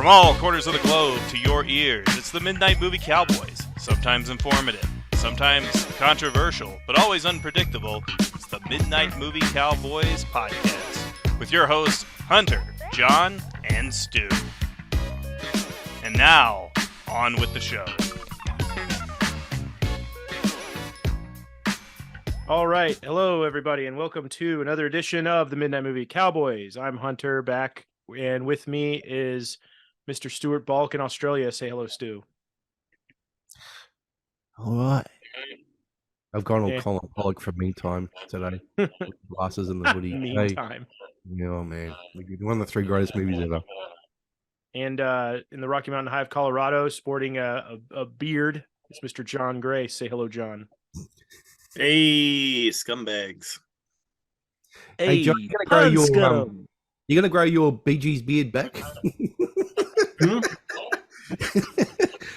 From all corners of the globe to your ears, it's the Midnight Movie Cowboys. Sometimes informative, sometimes controversial, but always unpredictable. It's the Midnight Movie Cowboys podcast with your hosts, Hunter, John, and Stu. And now, on with the show. All right. Hello, everybody, and welcome to another edition of the Midnight Movie Cowboys. I'm Hunter, back, and with me is Mr. Stuart Balk in Australia. Say hello, Stu. All right. I've gone all Colin Pollock for me time today. With glasses and the hoodie. Me time. Yeah, man. One of the three greatest movies ever. And in the Rocky Mountain High of Colorado, sporting a beard, it's Mr. John Gray. Say hello, John. Hey, scumbags. Hey, John, you're gonna grow your Bee Gees beard back?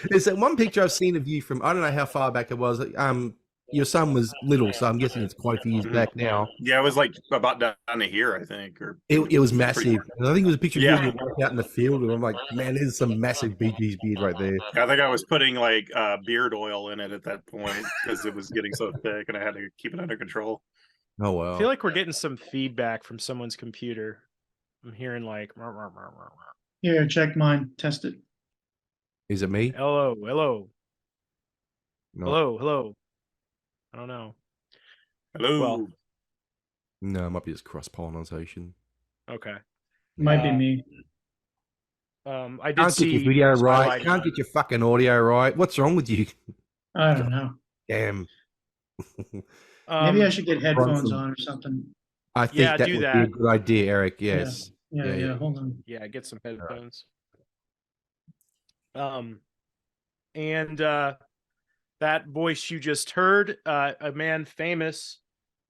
There's that one picture I've seen of you from, I don't know how far back it was. Your son was little, so I'm guessing it's quite a few years back now. Yeah, it was like about down to here, I think. Or it was massive. And I think it was a picture of you out in the field, and I'm like, man, there's some massive Bee Gees beard right there. I think I was putting like beard oil in it at that point because it was getting so thick, and I had to keep it under control. Oh wow! I feel like we're getting some feedback from someone's computer. I'm hearing like. Here, check mine. Test it. Is it me? Hello. No. Hello. I don't know. Hello. Well, no, it might be just cross-pollination. Okay. Might be me. I did Can't see get your video right. Can't get your fucking audio right. What's wrong with you? I don't know. Damn. Maybe I should get headphones on or something. I think that would be a good idea, Eric. Yes. Yeah. Hold on. Yeah, get some headphones. And that voice you just heard, a man famous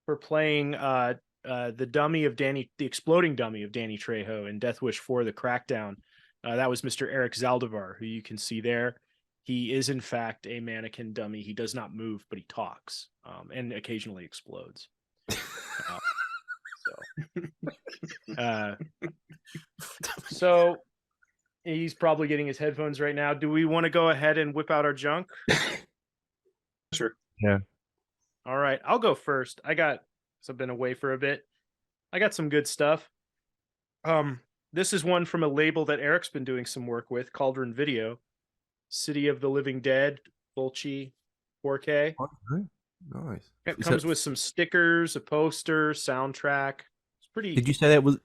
for playing the dummy of the exploding dummy of Danny Trejo in Death Wish 4: The Crackdown. That was Mr. Eric Zaldivar, who you can see there. He is in fact a mannequin dummy. He does not move, but he talks and occasionally explodes. So he's probably getting his headphones right now. Do we want to go ahead and whip out our junk? Sure. Yeah. All right. I'll go first. I've been away for a bit. I got some good stuff. This is one from a label that Eric's been doing some work with, Cauldron Video. City of the Living Dead, Fulci, 4K. Okay. Nice. It comes with some stickers, a poster, soundtrack. It's pretty. Did you say that was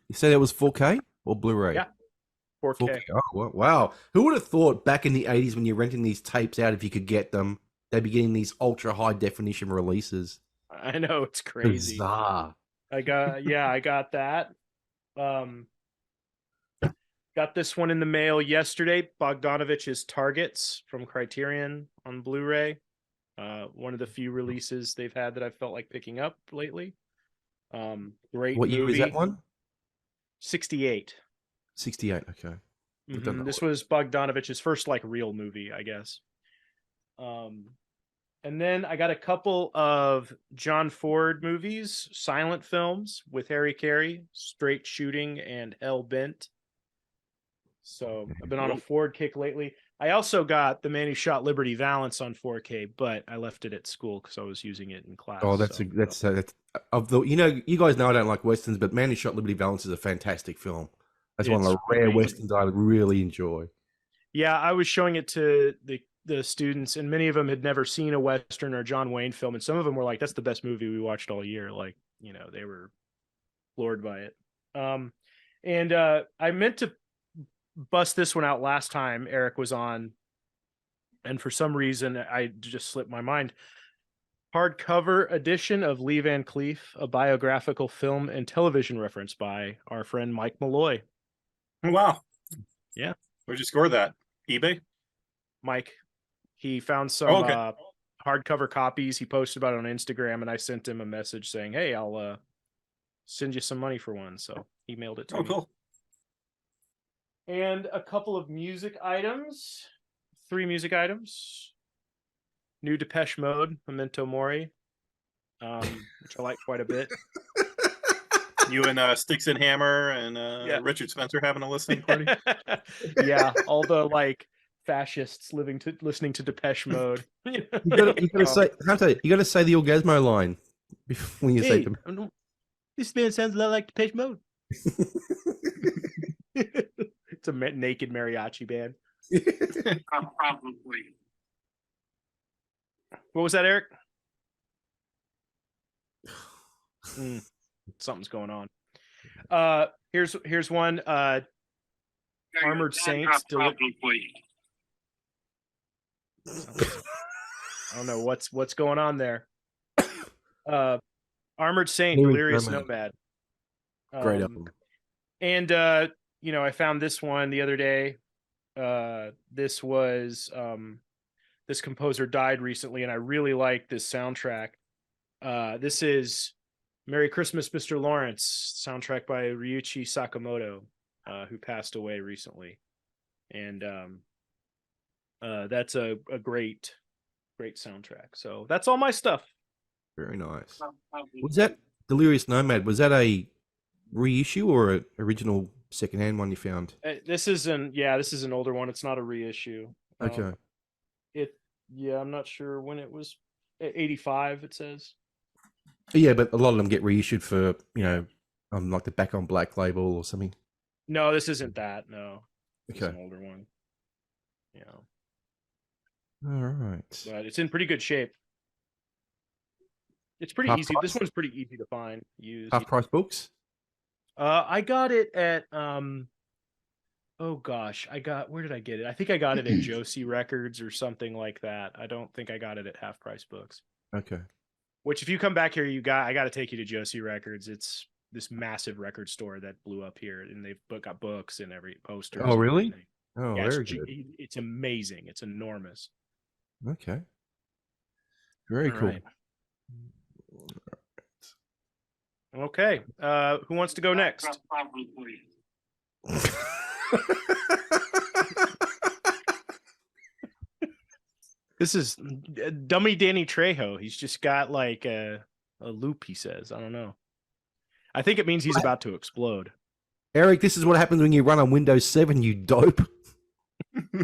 4K or Blu-ray? Yeah. 4K. 4K. Oh, wow. Who would have thought back in the 80s when you're renting these tapes out, if you could get them, they'd be getting these ultra high definition releases. I know, it's crazy. Bizarre. I got that. Got this one in the mail yesterday. Bogdanovich's Targets from Criterion on Blu-ray. One of the few releases they've had that I felt like picking up lately. Great What movie. year is that one? 68. 68, okay. This was Bogdanovich's first real movie, I guess. And then I got a couple of John Ford movies, silent films with Harry Carey, Straight Shooting and Hell Bent. So I've been on a Ford kick lately. I also got The Man Who Shot Liberty Valance on 4K, but I left it at school because I was using it in class. Oh, that's of the you guys know I don't like westerns, but Man Who Shot Liberty Valance is a fantastic film. That's one of the rare westerns I really enjoy. Yeah, I was showing it to the students, and many of them had never seen a western or John Wayne film, and some of them were like, "That's the best movie we watched all year." They were floored by it. And I meant to bust this one out last time Eric was on, and for some reason I just slipped my mind. Hardcover edition of Lee Van Cleef, a biographical film and television reference by our friend Mike Malloy. Wow. Yeah. Where'd you score that? eBay? Mike. He found some hardcover copies. He posted about it on Instagram, and I sent him a message saying, "Hey, I'll send you some money for one." So he mailed it to me. Oh, cool. And a couple of music items. 3 music items. New Depeche Mode, Memento Mori, which I like quite a bit. You and Sticks and Hammer and Richard Spencer having a listening party. Yeah, all the like fascists listening to Depeche Mode. You gotta say, Hunter. You gotta say the Orgasmo line when you say them. This band sounds a lot like Depeche Mode. It's a naked mariachi band. Probably. What was that, Eric? Something's going on. Here's one. Armored Saints. I don't know what's going on there. Armored Saint, Delirious Nomad. Great album. And I found this one the other day. This was this composer died recently, and I really like this soundtrack. This is Merry Christmas, Mr. Lawrence, soundtrack by Ryuichi Sakamoto, who passed away recently. And that's a great soundtrack. So that's all my stuff. Very nice. Was that Delirious Nomad? Was that a reissue or an original secondhand one you found? This is an older one. It's not a reissue. Okay. I'm not sure when it was. 85, it says. Yeah, but a lot of them get reissued for like the Back on Black label or something. No, this isn't that. No. Okay. It's an older one. Yeah. All right. But it's in pretty good shape. It's pretty easy. Price? This one's pretty easy to find. Half price books? I got it at oh gosh, where did I get it? I think I got it at Josie Records or something like that. I don't think I got it at Half Price Books. Okay. Which, if you come back here, I got to take you to Josie Records. It's this massive record store that blew up here, and they've got books and every poster. Oh, really? Oh, yeah, very good. It's amazing. It's enormous. Okay. Very cool. Right. Okay. Who wants to go next? This is Dummy Danny Trejo. He's just got like a loop, he says. I don't know. I think it means he's about to explode. Eric, this is what happens when you run on Windows 7, you dope.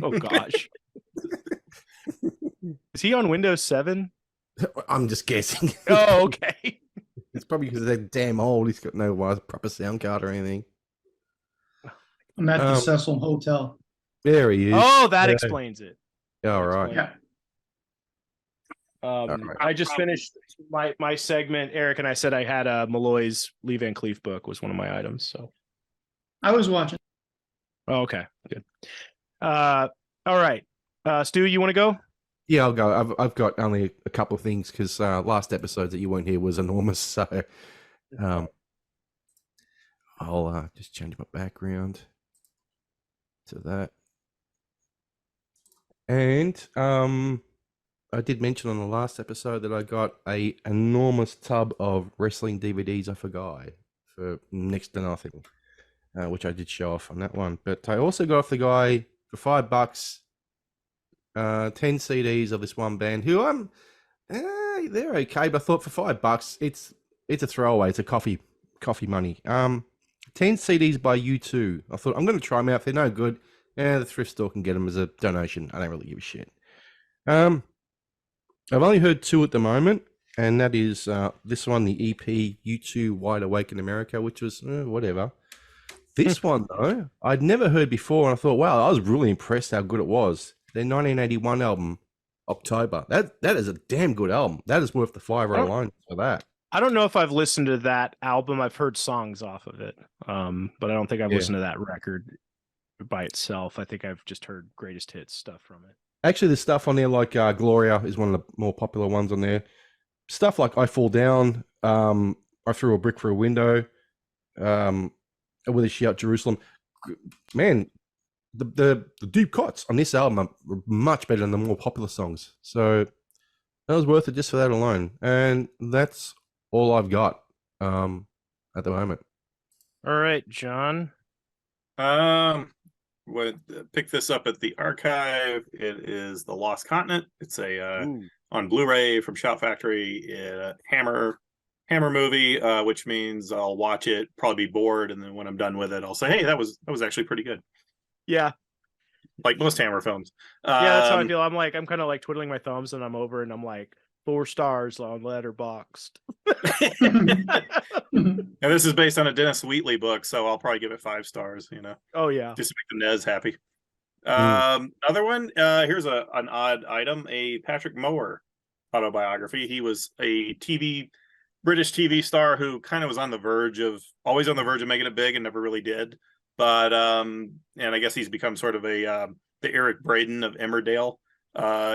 Oh, gosh. Is he on Windows 7? I'm just guessing. Oh, okay. It's probably because they're damn old. He's got no proper sound card or anything. I'm at the Cecil Hotel. There he is. Oh, that explains it. All right. Yeah. I just finished my segment. Eric and I said I had Malloy's Lee Van Cleef book was one of my items. So I was watching. Oh, okay, good. All right, Stu, you want to go? Yeah, I'll go. I've got only a couple of things because last episode that you weren't here was enormous. So I'll just change my background to that. And I did mention on the last episode that I got a enormous tub of wrestling DVDs off a guy for next to nothing, which I did show off on that one. But I also got off the guy for $5, 10 CDs of this one band who they're okay, but I thought for $5 it's a throwaway. It's a coffee money. 10 CDs by U2. I thought I'm going to try them out. If they're no good, the thrift store can get them as a donation. I don't really give a shit. I've only heard 2 at the moment, and that is this one, the EP U2 Wide Awake in America, which was whatever. This one, though, I'd never heard before, and I thought, wow, I was really impressed how good it was. Their 1981 album, October. That is a damn good album. That is worth the $5 alone for that. I don't know if I've listened to that album. I've heard songs off of it, but I don't think I've listened to that record by itself. I think I've just heard greatest hits stuff from it. Actually, the stuff on there like Gloria is one of the more popular ones on there. Stuff like I Fall Down, I Threw a Brick for a Window, With a Shout Jerusalem. Man, the deep cuts on this album are much better than the more popular songs. So that was worth it just for that alone. And that's all I've got at the moment. All right, John. Would pick this up at the archive. It is The Lost Continent. It's a on Blu-ray from Shout Factory. Hammer Hammer movie, which means I'll watch it, probably be bored, and then when I'm done with it, I'll say, "Hey, that was actually pretty good." Yeah. Like most Hammer films. Yeah, that's how I feel. I'm kind of like twiddling my thumbs, and I'm over, and I'm like 4 stars on Letterboxd. And this is based on a Dennis Wheatley book, so I'll probably give it 5 stars. Oh yeah, just to make the Nez happy. Other one. Here's an odd item: a Patrick Moore autobiography. He was a British TV star who kind of was always on the verge of making it big and never really did. But and I guess he's become sort of the Eric Braeden of Emmerdale,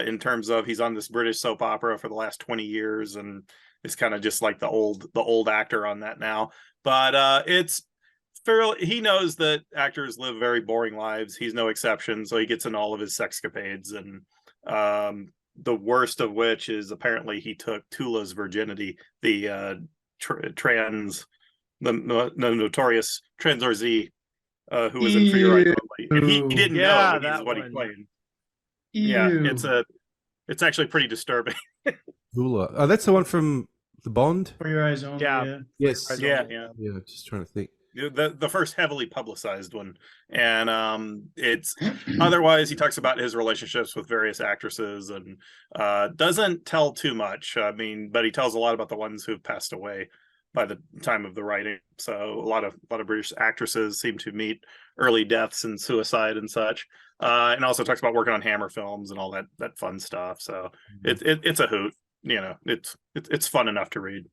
in terms of he's on this British soap opera for the last 20 years and is kind of just like the old actor on that now. But it's fairly, he knows that actors live very boring lives. He's no exception, so he gets in all of his sexcapades, and the worst of which is apparently he took Tula's virginity, the notorious Transorzy, who was in For Your Eyes Only. And he didn't know he's what he played. Yeah, it's actually pretty disturbing. Tula. Oh, that's the one from the Bond. For Your Eyes Only. Yeah. Yes. Yeah. Just trying to think. The first heavily publicized one, and it's otherwise he talks about his relationships with various actresses and doesn't tell too much. I mean, but he tells a lot about the ones who've passed away by the time of the writing. So a lot of British actresses seem to meet early deaths and suicide and such. And also talks about working on Hammer films and all that fun stuff. So it's a hoot. It's fun enough to read.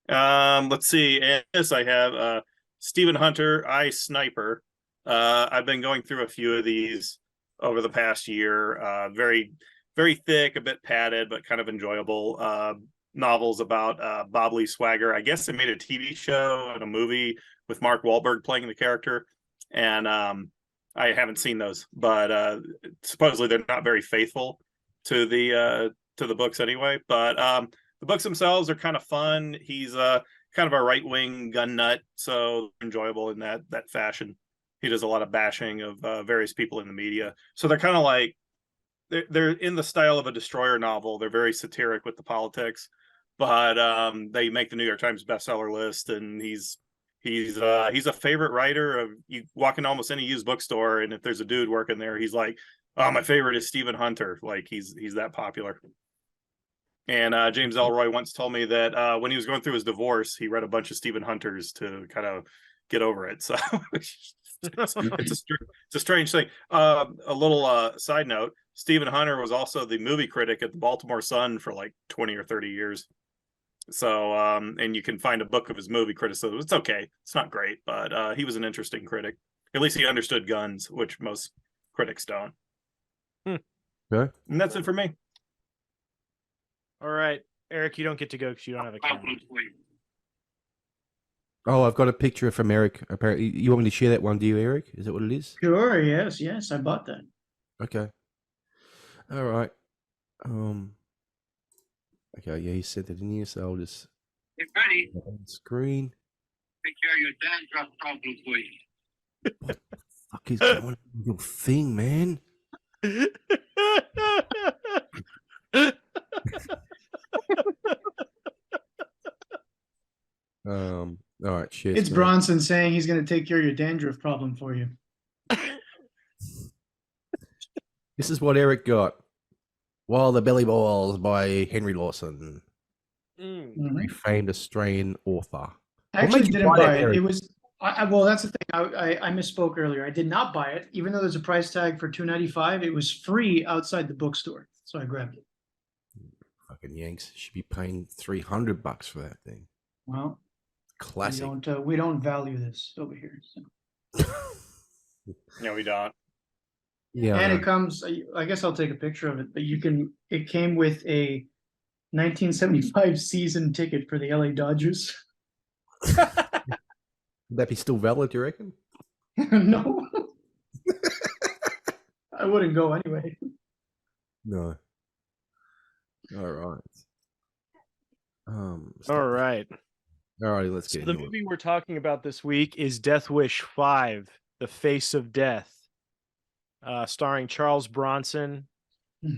Let's see. And this I have Stephen Hunter, I Sniper. I've been going through a few of these over the past year. Very, very thick, a bit padded, but kind of enjoyable novels about Bob Lee Swagger. I guess they made a TV show and a movie with Mark Wahlberg playing the character. And I haven't seen those, but supposedly they're not very faithful to the books anyway. But the books themselves are kind of fun. He's kind of a right-wing gun nut, so enjoyable in that fashion. He does a lot of bashing of various people in the media. So they're kind of like, they're in the style of a Destroyer novel. They're very satiric with the politics, but they make the New York Times bestseller list, and he's a favorite writer. Of you walk into almost any used bookstore, and if there's a dude working there, he's like, "Oh, my favorite is Stephen Hunter." Like he's that popular. And James Elroy once told me that when he was going through his divorce, he read a bunch of Stephen Hunters to kind of get over it. So it's a strange thing. A little side note: Stephen Hunter was also the movie critic at the Baltimore Sun for like 20 or 30 years. So and you can find a book of his movie criticism. It's okay. It's not great, but he was an interesting critic. At least he understood guns, which most critics don't. Okay. And that's it for me. All right, Eric, you don't get to go because you don't have a camera. Oh, I've got a picture from Eric. Apparently, you want me to share that one? Do you, Eric? Is that what it is? Sure. Yes. I bought that. Okay. All right. Okay. Yeah, he sent it in here, so I'll just. Hey, Freddie. On screen. Take care of your dandruff problem, please. What the fuck is going on with your thing, man? All right, shit. It's Bronson saying he's going to take care of your dandruff problem for you. This is what Eric got. While the Belly Balls by Henry Lawson, a famed Australian author. I actually didn't buy it. It was well. That's the thing. I misspoke earlier. I did not buy it, even though there's a price tag for $2.95. It was free outside the bookstore, so I grabbed it. Fucking Yanks should be paying $300 for that thing. Well, classic. We don't value this over here. So. No, we don't. Yeah, and it comes. I guess I'll take a picture of it, but you can. It came with a 1975 season ticket for the LA Dodgers. Would that be still valid, do you reckon? No. I wouldn't go anyway. No. All right. All right. All right, let's get the movie we're talking about this week is Death Wish 5, The Face of Death, starring Charles Bronson,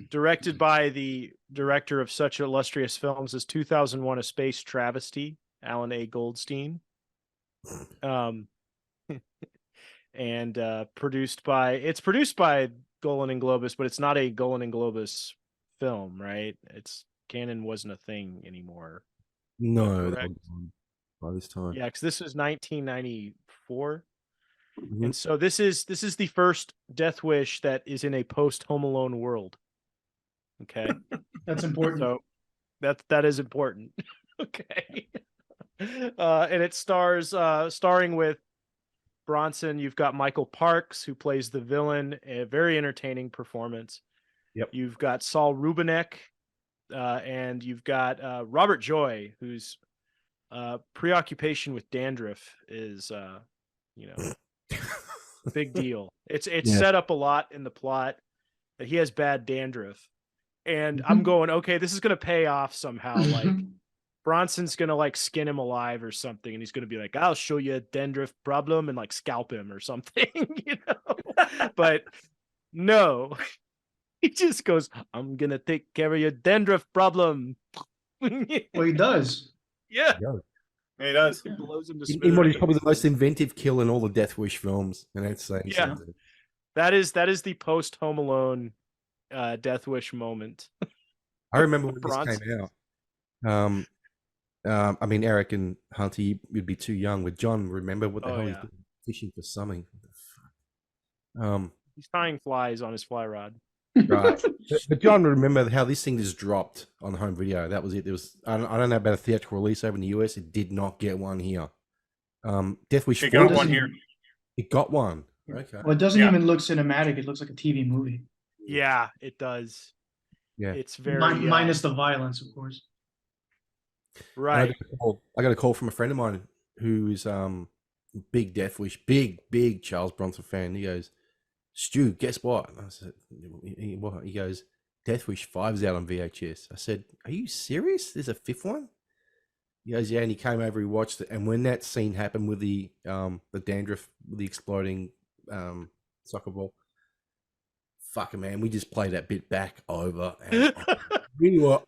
directed by the director of such illustrious films as 2001: A Space Travesty Alan A. Goldstein. And produced by Golan and Globus, but it's not a Golan and Globus film, right? It's Canon wasn't a thing anymore. No, correct? by this time. Yeah, because this was 1994. Mhm. And so this is the first Death Wish that is in a post Home Alone world. Okay. That's important. So that is important. Okay. And it starring with Bronson. You've got Michael Parks, who plays the villain, a very entertaining performance. Yep. You've got Saul Rubinek, and you've got Robert Joy, whose preoccupation with dandruff is big deal. It's Yeah. set up a lot in the plot that he has bad dandruff. And I'm going, okay, this is going to pay off somehow. Like Bronson's going to like skin him alive or something. And he's going to be like, I'll show you a dandruff problem, and like scalp him or something, but no, he just goes, I'm going to take care of your dandruff problem. Well, he does. Yeah. He does. It blows him to In what is smithereens. probably the most inventive kill in all the Death Wish films, and that's saying Yeah. something. That is the post Home Alone Death Wish moment. I remember when Bronson. this came out. I mean, Eric and Hunter, you'd be too young. With John, remember what the Oh, hell yeah. he's doing? Fishing for something. What the fuck? He's tying flies on his fly rod. Right. But John, remember how this thing just dropped on home video. That was it. There was I don't know about a theatrical release over in the US. It did not get one here. Death Wish It 4 got one here. It got one. Okay. Well, it doesn't Yeah. even look cinematic. It looks like a TV movie. Yeah, it does. Yeah. It's very Minus the violence, of course. right. I got a call from a friend of mine who is big Death Wish, big Charles Bronson fan. He goes, Stu, guess what? And I said, what? He goes, Death Wish 5's out on VHS. I said, are you serious? There's a fifth one? He goes, yeah, and he came over, he watched it, and when that scene happened with the dandruff, with the exploding soccer ball, fucking man, we just played that bit back over and we were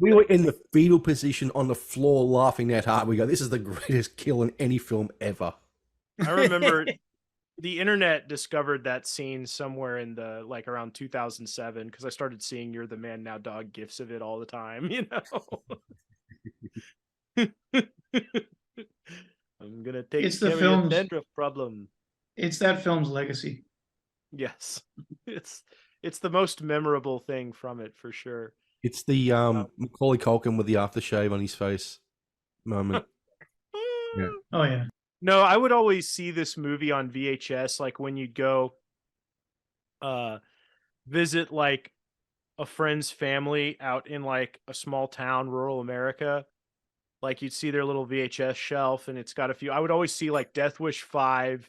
we were in the fetal position on the floor laughing that hard. We go, this is the greatest kill in any film ever. I remember the internet discovered that scene somewhere in the like around 2007 because I started seeing "You're the Man Now, Dog" gifs of it all the time. I'm gonna take It's the care of your film's- dandruff problem. It's that film's legacy. Yes, it's the most memorable thing from it for sure. It's the Macaulay Culkin with the aftershave on his face moment. Yeah. Oh yeah. No, I would always see this movie on VHS, like when you'd go visit like a friend's family out in like a small town, rural America. Like you'd see their little VHS shelf and it's got a few. I would always see like Death Wish 5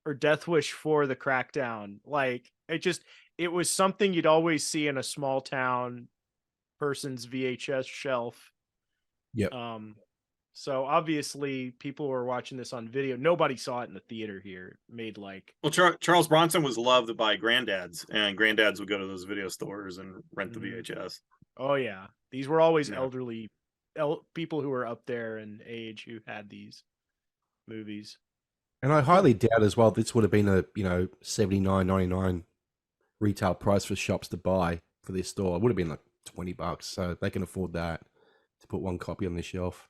or Death Wish 4 The Crackdown. Like it was something you'd always see in a small town person's VHS shelf. Yep. So obviously people were watching this on video. Nobody saw it in the theater here. It made like Well, Charles Bronson was loved by granddads, and granddads would go to those video stores and rent the VHS. Oh yeah, these were always Yeah. elderly people who were up there in age who had these movies. And I highly doubt as well this would have been a $79.99 retail price for shops to buy for this store. It would have been like $20, so they can afford that to put one copy on the shelf.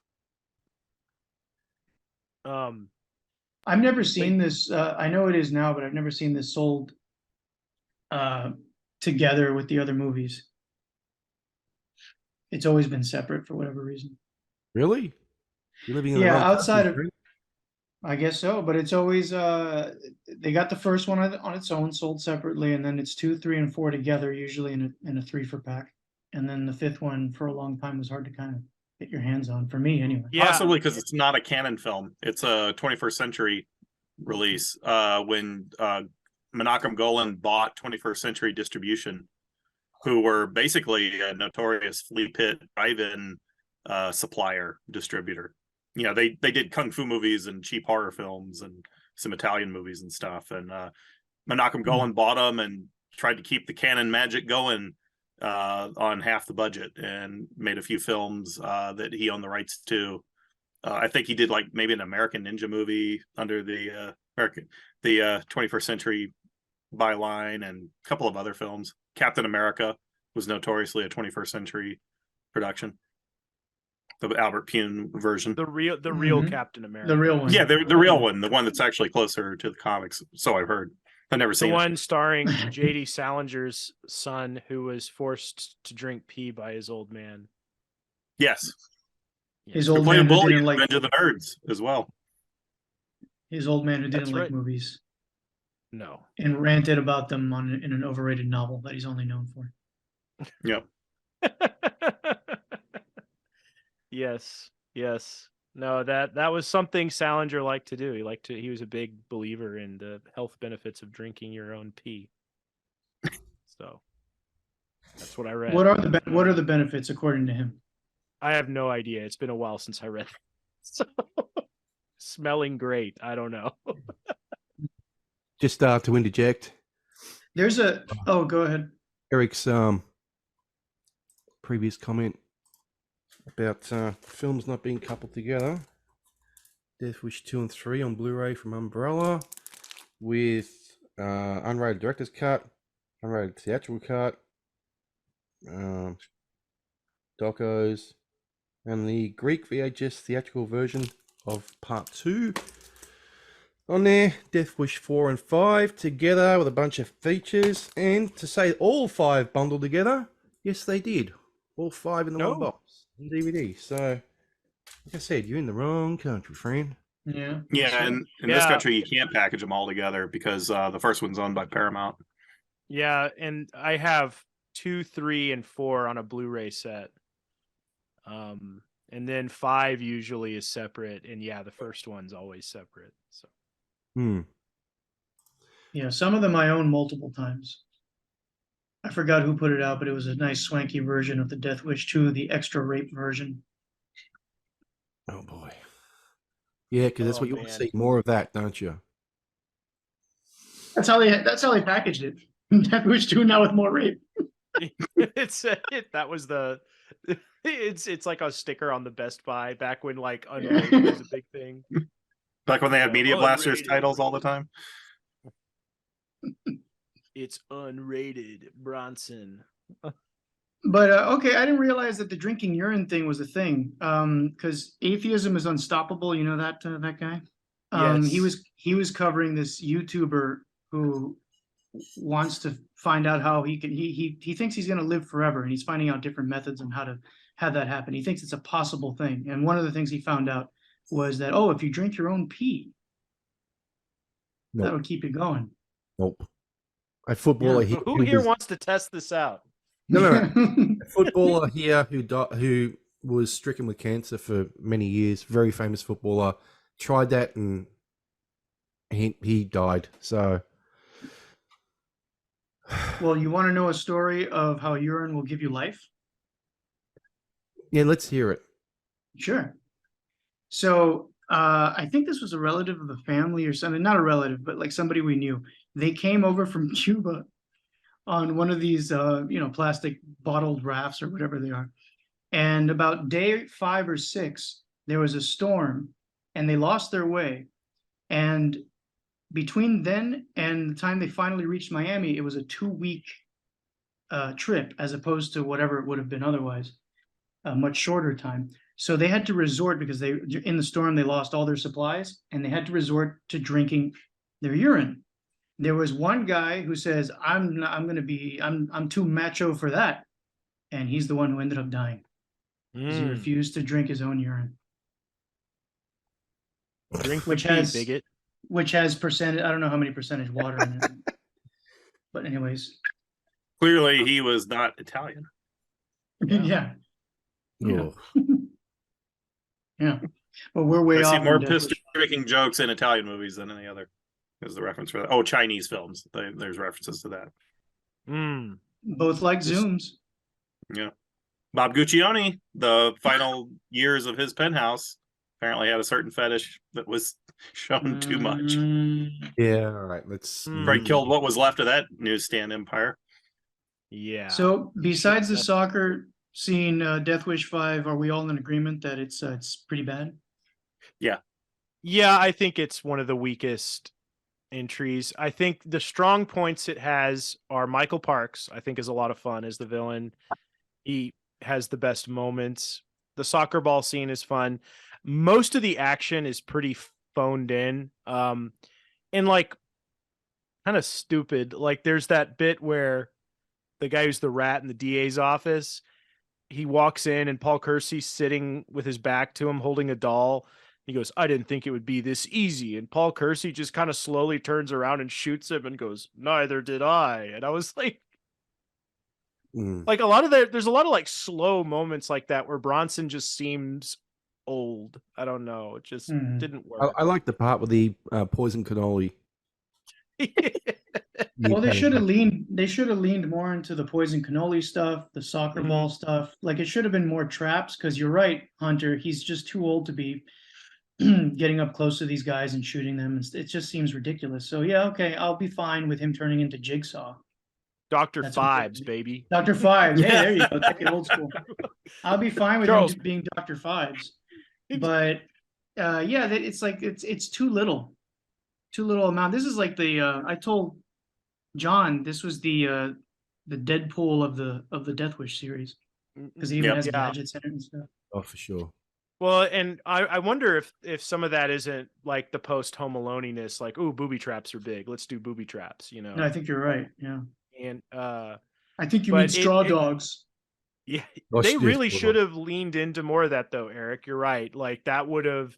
I've never seen this. I know it is now, but I've never seen this sold together with the other movies. It's always been separate for whatever reason. Really? You're living in Yeah, the wrong outside of- country? I guess so, but it's always they got the first one on its own sold separately, and then it's 2, 3, and 4 together, usually in a 3 for pack. And then the fifth one for a long time was hard to kind of get your hands on, for me anyway. Yeah, Possibly because it's not a canon film. It's a 21st century release. When Menachem Golan bought 21st Century Distribution, who were basically a notorious flea pit drive-in supplier distributor. You know, they did kung fu movies and cheap horror films and some Italian movies and stuff. And Menachem Golan bought them and tried to keep the canon magic going on half the budget and made a few films that he owned the rights to. I think he did like maybe an American Ninja movie under the 21st Century byline, and a couple of other films. Captain America was notoriously a 21st Century production. The Albert Pune version. The real Mhm. Captain America. The real one. Yeah, the real one, the one that's actually closer to the comics. So I've heard. I've never The seen one starring J.D. Salinger's son, who was forced to drink pee by his old man. it. Yes, His who old played a man who bully in didn't like Revenge of the Nerds as well. his old man who That's didn't like right. movies No. and ranted about them in an overrated novel that he's only known for. Yep. Yes. No, that was something Salinger liked to do. He was a big believer in the health benefits of drinking your own pee. So that's what I read. What are the benefits according to him? I have no idea. It's been a while since I read it. So smelling great. I don't know. Just to interject, There's a oh, go ahead. Eric's previous comment about films not being coupled together. Death Wish 2 and 3 on Blu-ray from Umbrella with unrated director's cut, unrated theatrical cut, docos, and the Greek VHS theatrical version of Part 2 on there. Death Wish 4 and 5 together with a bunch of features. And to say all 5 bundled together, yes, they did. All 5 in the one box on DVD. So, like I said, you're in the wrong country, friend. Yeah. Yeah, and in this country, you can't package them all together because the first one's owned by Paramount. Yeah, and I have 2, 3, and 4 on a Blu-ray set. And then 5 usually is separate, and yeah, the first one's always separate. So. Yeah, some of them I own multiple times. I forgot who put it out, but it was a nice swanky version of the Death Wish 2, the extra rape version. Oh boy. Yeah, because that's what you want to see, more of that, don't you? That's how they packaged it. Death Wish 2 now with more rape. It's like a sticker on the Best Buy back when like unrated was a big thing. Back when they had Media Blasters titles all the time. It's unrated, Bronson. But okay, I didn't realize that the drinking urine thing was a thing. Because atheism is unstoppable. You know that guy. Yes. He was covering this YouTuber who wants to find out how he can. He thinks he's going to live forever, and he's finding out different methods on how to have that happen. He thinks it's a possible thing, and one of the things he found out was that if you drink your own pee, that would keep you going. Nope. A footballer here. Who here wants to test this out? No. A footballer here who was stricken with cancer for many years, very famous footballer, tried that and he died. So, well, you want to know a story of how urine will give you life? Yeah, let's hear it. Sure. So I think this was a relative of the family or something, not a relative, but like somebody we knew. They came over from Cuba on one of these, plastic bottled rafts or whatever they are. And about day 5 or 6, there was a storm and they lost their way. And between then and the time they finally reached Miami, it was a 2-week trip as opposed to whatever it would have been otherwise, a much shorter time. So they had to resort, because in the storm they lost all their supplies, and they had to resort to drinking their urine. There was one guy who says, I'm too macho for that. And he's the one who ended up dying. Because he refused to drink his own urine. Drink which has percentage, I don't know how many percentage water in it. But anyways. Clearly he was not Italian. Yeah. Oh. Yeah. But we're way off. I see more piss-drinking jokes in Italian movies than any other. Is the reference for that? Oh, Chinese films. There's references to that. Both like Zooms. Yeah. Bob Guccione, the final years of his Penthouse, apparently had a certain fetish that was shown too much. Yeah, all right. Let's. Probably killed what was left of that newsstand empire. Yeah. So besides the soccer scene, Death Wish 5, are we all in agreement that it's pretty bad? Yeah, I think it's one of the weakest entries. I think the strong points it has are Michael Parks, I think is a lot of fun as the villain. He has the best moments. The soccer ball scene is fun. Most of the action is pretty phoned in. And like kind of stupid. Like there's that bit where the guy who's the rat in the DA's office, he walks in and Paul Kersey's sitting with his back to him holding a doll. He goes, I didn't think it would be this easy. And Paul Kersey just kind of slowly turns around and shoots him and goes, neither did I. And I was like, like a lot of there's a lot of like slow moments like that where Bronson just seems old. I don't know. It just didn't work. I like the part with the poison cannoli. Well, they should have leaned more into the poison cannoli stuff, the soccer ball stuff. Like it should have been more traps, because you're right, Hunter. He's just too old to be getting up close to these guys and shooting them. It just seems ridiculous. So yeah, okay, I'll be fine with him turning into Jigsaw. Dr. That's Fives, okay. Baby. Dr. Fives. Hey, there you go. Take it old school. I'll be fine with Charles. him being Dr. Fives. But yeah, it's like it's too little amount. This is like the I told John this was the Deadpool of the Death Wish series, because he even has gadgets in it and stuff. Oh, for sure. Well, and I wonder if some of that isn't like the post Home Aloniness, like, ooh, booby traps are big. Let's do booby traps, you know. No, I think you're right. Yeah. And I think you mean straw dogs. Yeah, they really should have leaned into more of that, though, Eric. You're right. Like that would have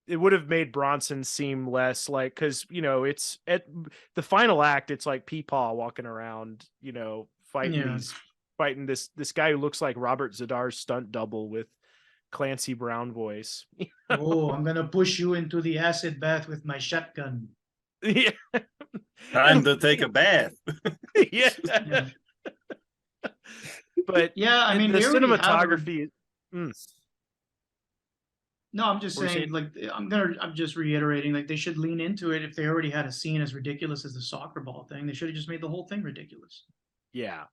made Bronson seem less like, because you know it's at the final act. It's like Peepaw walking around, you know, fighting this guy who looks like Robert Zadar's stunt double with Clancy Brown voice. Oh, I'm gonna push you into the acid bath with my shotgun. Yeah. Time to take a bath. Yeah. But yeah, I mean the cinematography. No, I'm just saying, like, I'm just reiterating, like, they should lean into it. If they already had a scene as ridiculous as the soccer ball thing, they should have just made the whole thing ridiculous. Yeah.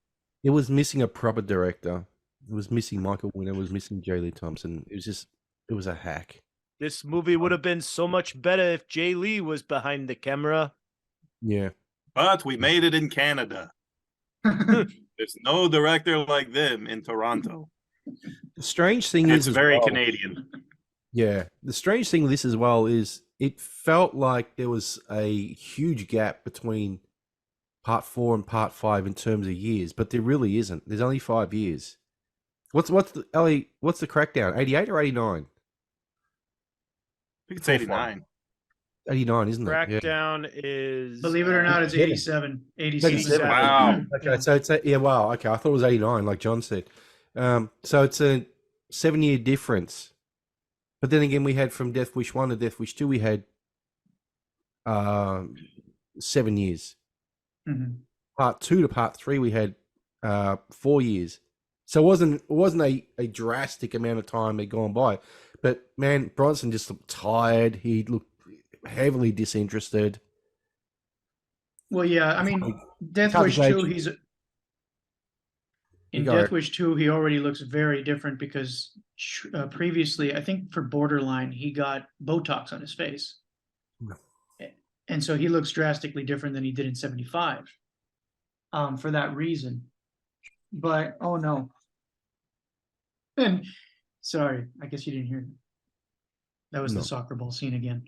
It was missing a proper director. It was missing Michael Winner. It was missing J. Lee Thompson. It was a hack. This movie would have been so much better if Jay Lee was behind the camera. Yeah. But we made it in Canada. There's no director like them in Toronto. The strange thing It's is, very Canadian. Yeah. The strange thing with this as well is it felt like there was a huge gap between part 4 and part 5 in terms of years, but there really isn't. There's only 5 years. What's the crackdown? 88 or 89? I think it's 89. 89, isn't it? Crackdown is, believe it or not, it's 87. 87. Wow. Okay, so it's wow. Okay, I thought it was 89, like John said. So it's a 7-year difference. But then again, we had from Death Wish 1 to Death Wish 2, we had 7 years. Mm-hmm. Part 2 to part 3, we had 4 years. So it wasn't a drastic amount of time had gone by. But man, Bronson just looked tired. He looked heavily disinterested. Well, yeah, I mean, Death Wish 2, Death Wish 2, he already looks very different because previously, I think for Borderline, he got Botox on his face. And so he looks drastically different than he did in 75 for that reason. But, oh no. And sorry, I guess you didn't hear that. That was the soccer ball scene again.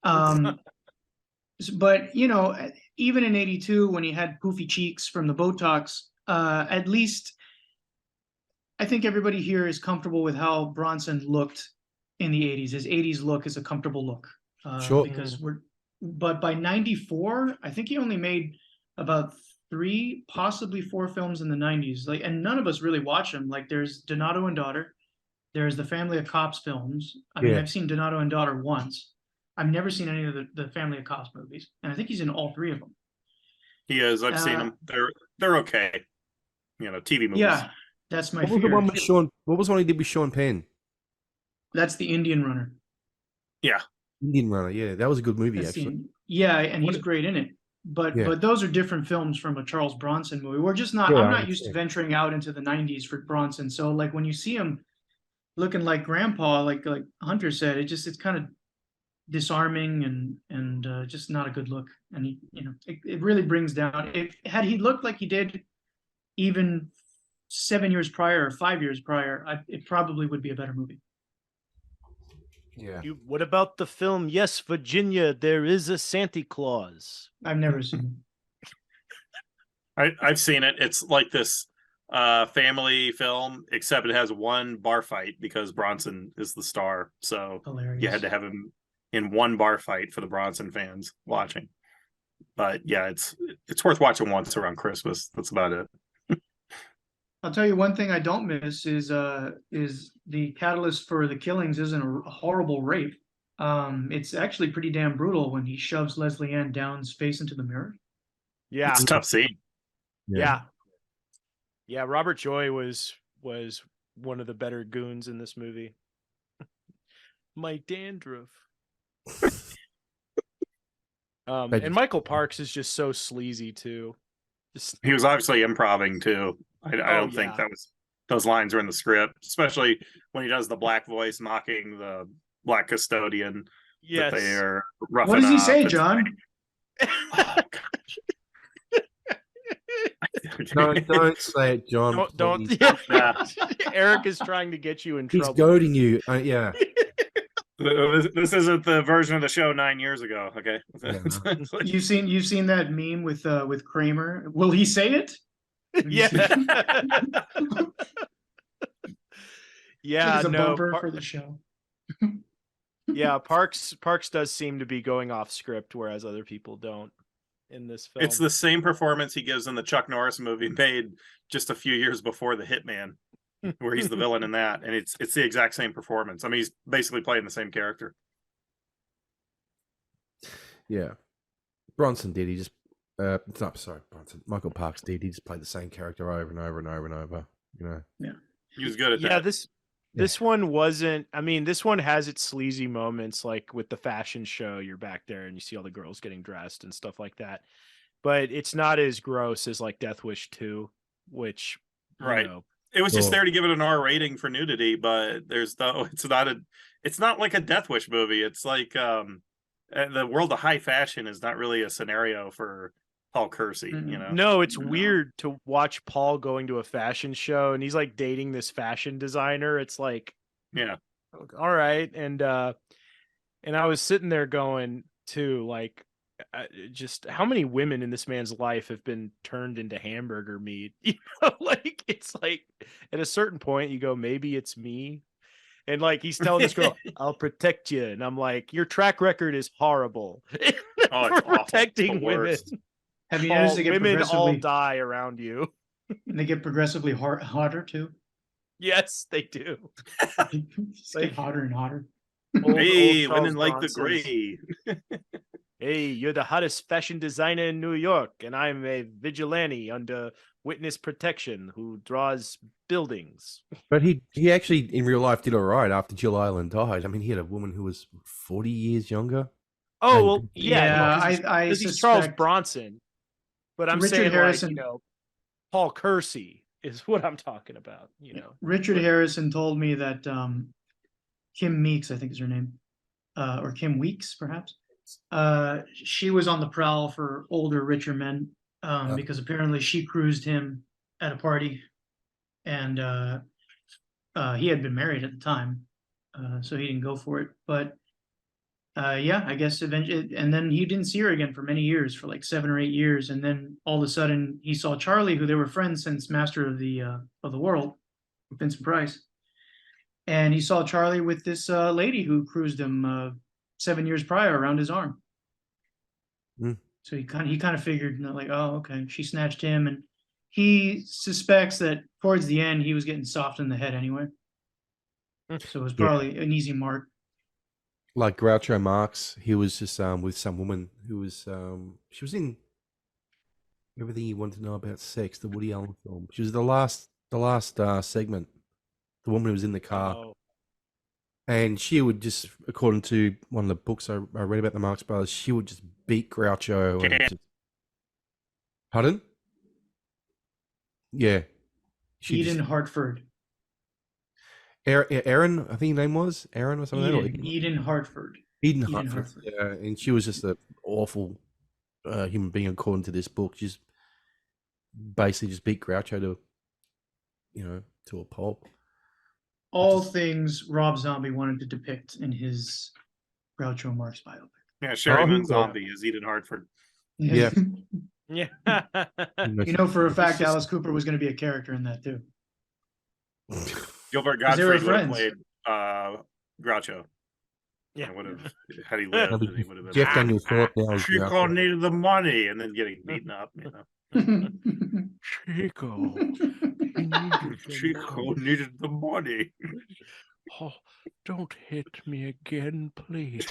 But, you know, even in 82, when he had poofy cheeks from the Botox, at least I think everybody here is comfortable with how Bronson looked in the 80s. His 80s look is a comfortable look. Sure. But by 94, I think he only made about 3, possibly 4 films in the 90s. Like, and none of us really watch them. Like, there's Donato and Daughter. There's the Family of Cops films. I mean, I've seen Donato and Daughter once. I've never seen any of the Family of Cops movies, and I think he's in all 3 of them. He is. I've seen them. They're okay. You know, TV movies. Yeah, that's my What was fear. the one with Sean? What was the one he did with Sean Penn? That's the Indian Runner. Yeah. Indian Runner. Yeah, that was a good movie actually. Yeah, and he's great in it. But those are different films from a Charles Bronson movie. We're just not. Yeah, I'm not used to venturing out into the 90s for Bronson. So like when you see him, looking like grandpa, like Hunter said. It's kind of disarming and just not a good look. And it really brings down. If had he looked like he did even 7 years prior or 5 years prior, it probably would be a better movie. Yeah. What about the film Yes, Virginia, There Is a Santa Claus? I've never seen I've seen it. It's like this family film, except it has one bar fight because Bronson is the star. So it. Hilarious. you had to have him in one bar fight for the Bronson fans watching. But yeah, it's worth watching once around Christmas. That's about it. I'll tell you one thing I don't miss is the catalyst for the killings isn't a horrible rape. It's actually pretty damn brutal when he shoves Leslie Ann Down's face into the mirror. Yeah. It's a tough scene. Yeah. Yeah, Robert Joy was one of the better goons in this movie. My dandruff. And Michael Parks is just so sleazy too. He was obviously improvising too. I don't think those lines are in the script, especially when he does the black voice mocking the black custodian. Yes. That they are roughing What does he up. say, It's John? Don't say it, John. Don't. please. Yeah. Eric is trying to get you in He's trouble. goading you. Yeah. This isn't the version of the show 9 years ago. Okay. You've seen that meme with Kramer. Will he say it? Yeah. Yeah. It's a No. bumper for the show. Yeah. Parks does seem to be going off script, whereas other people don't in this film. It's the same performance he gives in the Chuck Norris movie made just a few years before The Hitman, where he's the villain in that, and it's the exact same performance. I mean, he's basically playing the same character. Yeah. Bronson did. He just Bronson. Michael Parks did. He just played the same character over and over and over and over. You know. Yeah. He was good at Yeah, that. this one wasn't. I mean, this one has its sleazy moments, like with the fashion show. You're back there and you see all the girls getting dressed and stuff like that. But it's not as gross as like Death Wish 2, which Right. You know, It was just Cool. there to give it an R rating for nudity, but it's not like a Death Wish movie. It's like the world of high fashion is not really a scenario for Paul Kersey, you know. No, it's weird to watch Paul going to a fashion show and he's like dating this fashion designer. It's like, Yeah. all right. And I was sitting there going too, like, just how many women in this man's life have been turned into hamburger meat? You know, like it's like at a certain point you go, maybe it's me. And like he's telling this girl, I'll protect you. And I'm like, your track record is horrible Oh, it's for awful. protecting It's the women. worst. Have you noticed they get Women all progressively die around you. they get progressively hotter too? Yes, they do. Just get hotter and hotter. Hey, Charles women like the Bronson's, gray. Hey, you're the hottest fashion designer in New York, and I'm a vigilante under witness protection who draws buildings. But he actually in real life did all right after Jill Island died. I mean, he had a woman who was 40 years younger. Oh, And- well, yeah, I because he's Charles suspect Bronson. But I'm Richard saying, Harrison- like, Paul Kersey is what I'm talking about, Richard Harrison told me that Kim Meeks, I think is her name, or Kim Weeks, perhaps. She was on the prowl for older, richer men because apparently she cruised him at a party, and he had been married at the time, so he didn't go for it. But yeah, I guess eventually, and then he didn't see her again for many years, for like 7 or 8 years, and then all of a sudden he saw Charlie, who they were friends since Master of the World, with Vincent Price, and he saw Charlie with this lady who cruised him 7 years prior around his arm. So he kind of figured, like, oh, okay, she snatched him, and he suspects that towards the end he was getting soft in the head anyway. So it was probably an easy mark. Like Groucho Marx, he was just with some woman who was she was in Everything You Want to Know About Sex, the Woody Allen film. She was the last segment. The woman who was in the car. Oh. And she would just, according to one of the books I read about the Marx Brothers, she would just beat Groucho. And just... Pardon? Yeah. Eden Hartford. Aaron, I think her name was Aaron or something. Or Eden Hartford. Eden Eden Hartford. Hartford. Yeah, and she was just an awful human being according to this book. She's basically just beat Groucho to a pulp. All things Rob Zombie wanted to depict in his Groucho Marx biopic. Yeah, Sherry Moon Oh. Zombie is Eden Hartford. Yeah. Yeah. You know for a fact just- Alice Cooper was going to be a character in that too. Gilbert 'Cause they were Gottfried would have friends. played Groucho. Yeah. Would have had he lived. He would have been. Jeff Daniels thought now is Chico Groucho. needed the money, and then getting beaten up. Chico. Chico needed the money. Oh, don't hit me again, please.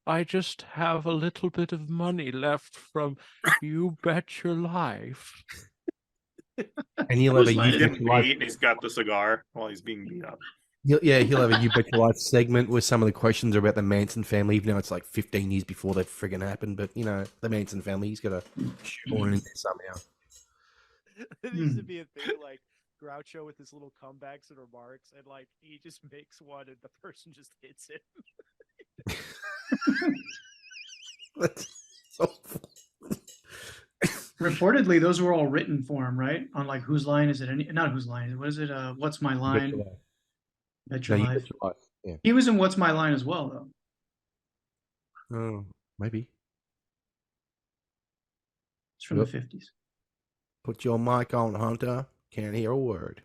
I just have a little bit of money left from You Bet Your Life. And he'll have a He's You Bet getting Your Life. beat, and he's got the cigar while he's being beat up. He'll have a You Bet Your Life segment where some of the questions are about the Manson family, even though it's like 15 years before they friggin' happened. But the Manson family, he's got to shoehorn in there somehow. It used to be a thing like Groucho with his little comebacks and remarks, and like he just makes one and the person just hits him. That's awful. Reportedly, those were all written for him, right? On like Whose Line Is It? Not Whose Line Is It? What is it? What's My Line? Bet Your No, You Life. Bet Your Life. Yeah. He was in What's My Line as well, though. Oh, maybe. It's from Yep. the 50s. Put your mic on, Hunter. Can't hear a word.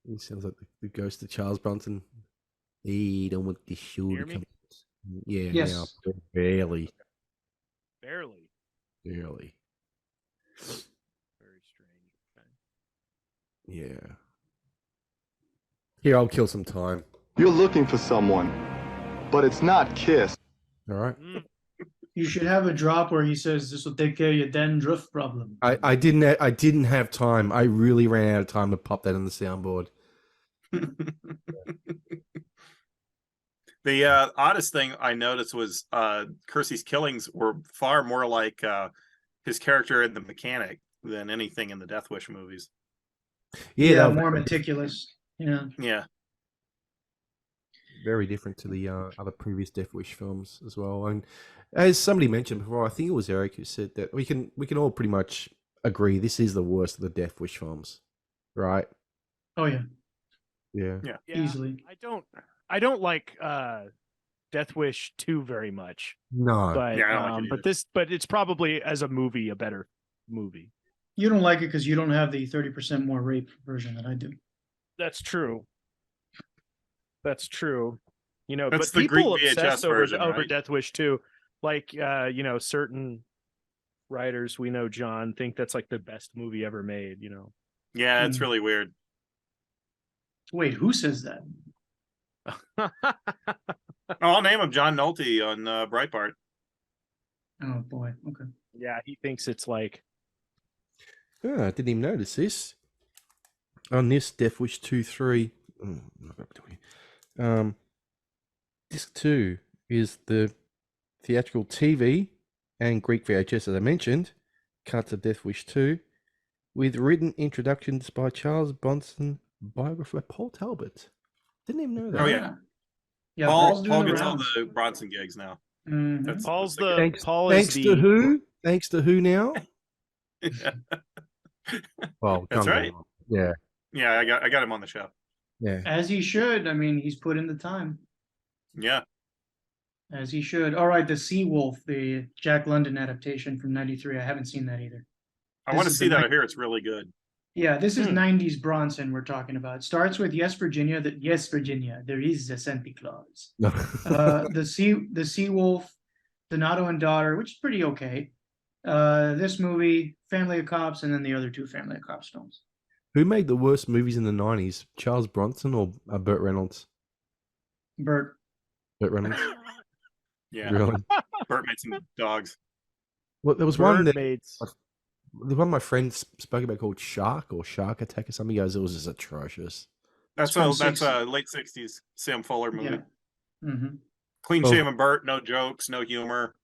He sounds like the ghost of Charles Bronson. Hey, don't want this show Hear to me? come. Yeah, Yes. now. Barely. Barely. Barely. Very strange. Okay. Yeah. Here, I'll kill some time. You're looking for someone, but it's not Kiss. All right. You should have a drop where he says, "This will take care of your dandruff problem." I didn't have time. I really ran out of time to pop that on the soundboard. The oddest thing I noticed was Kersey's killings were far more like his character in The Mechanic than anything in the Death Wish movies. Yeah, Yeah, they were more meticulous. Yeah. Yeah. very different to the other previous Death Wish films as well. And as somebody mentioned before, I think it was Eric who said that we can all pretty much agree this is the worst of the Death Wish films, right? Oh yeah. Yeah. Yeah. Yeah, Easily. I don't like Death Wish 2 very much. No. But Yeah, I don't like it either. but it's probably as a movie a better movie. You don't like it because you don't have the 30% more rape version that I do. That's true. That's true. That's but the people Greek obsess VHS over version, over right? Death Wish 2. Like certain writers we know, John, think that's like the best movie ever made, Yeah, it's Hmm. really weird. Wait, who says that? I'll name him John Nolte on Breitbart. Oh boy. Okay. Yeah, he thinks it's like Oh, I didn't even notice this. On this Death Wish 2-3, disc 2 is the theatrical TV and Greek VHS, as I mentioned, cuts of Death Wish 2, with written introductions by Charles Bronson biographer Paul Talbot. Didn't even know that. Oh, yeah. Yeah. Paul Paul's doing the gets all rounds. the Bronson gigs now. Mhm. That's Paul's that's the Thanks, Paul thanks is to the who? Thanks to who now? Well, That's John right. Lennon. Yeah, Yeah, I got him on the show. yeah. As he should. I mean, he's put in the time. Yeah. As he should. All right, the Sea Wolf, the Jack London adaptation from '93. I haven't seen that either. I This want to is see the that. night- I hear it's really good. Yeah, this is Hmm. '90s Bronson we're talking about. It starts with Yes, Virginia. Yes, Virginia. There is a Santa Claus. The Sea Wolf, Donato and Daughter, which is pretty okay. This movie, Family of Cops, and then the other two Family of Cops films. Who made the worst movies in the 90s? Charles Bronson or Burt Reynolds? Bert. Burt Reynolds? Yeah. Really? Burt made some dogs. Well, there was one that made the one my friend spoke about called Shark or Shark Attack or something. He goes, it was just atrocious. That's from a late '60s Sam Fuller movie. Yeah. Mm-hmm. Clean Oh. shaven Burt, no jokes, no humor.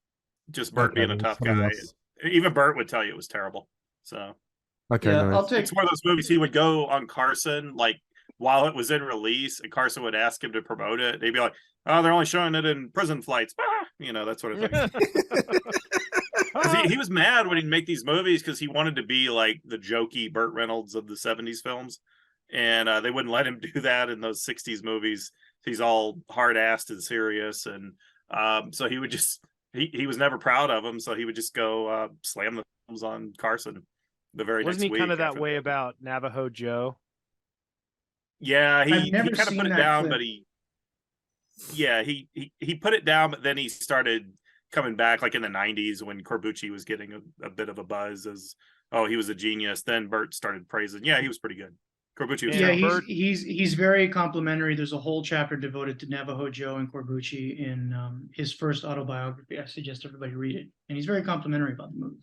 Just Burt being a tough Something guy. else. Even Bert would tell you it was terrible. So Okay, Yeah, nice. I'll take. it's one of those movies he would go on Carson, like while it was in release, and Carson would ask him to promote it. They'd be like, "Oh, they're only showing it in prison flights," that sort of thing. Because he was mad when he'd make these movies because he wanted to be like the jokey Burt Reynolds of the '70s films, and they wouldn't let him do that in those '60s movies. He's all hard-assed and serious, and so he would just he was never proud of them, so he would just go slam the films on Carson the very Wasn't next he week. kind of that after way that. about Navajo Joe? Yeah, I've he never kind of seen put it that down, clip. but he put it down, but then he started coming back like in the '90s when Corbucci was getting a bit of a buzz as he was a genius. Then Bert started praising. Yeah, he was pretty good. Corbucci was Yeah, Yeah, terrible. he's very complimentary. There's a whole chapter devoted to Navajo Joe and Corbucci in his first autobiography. I suggest everybody read it, and he's very complimentary about the movie,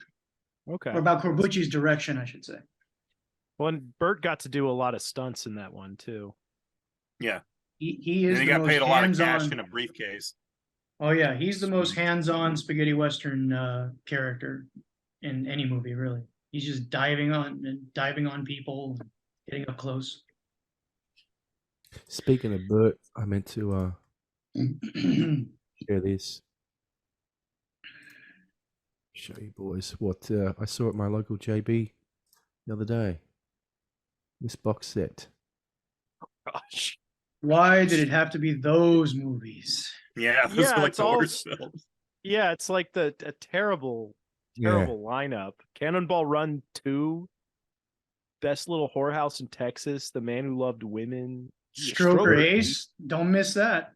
Okay. or about Corbucci's direction, I should say. Well, and Bert got to do a lot of stunts in that one too. Yeah, He and is he the got most paid a lot of cash hands-on. in a briefcase. Oh yeah, he's the most Sweet. hands-on spaghetti western character in any movie, really. He's just diving on people, getting up close. Speaking of Bert, I meant to share this. Show you boys what I saw at my local JB the other day. This box set. Gosh. Why did it have to be those movies? Yeah, those Yeah, are like it's the all- worst films. Yeah, it's like a terrible lineup. Cannonball Run 2, Best Little Whorehouse in Texas, The Man Who Loved Women, Stroker Ace, don't miss that.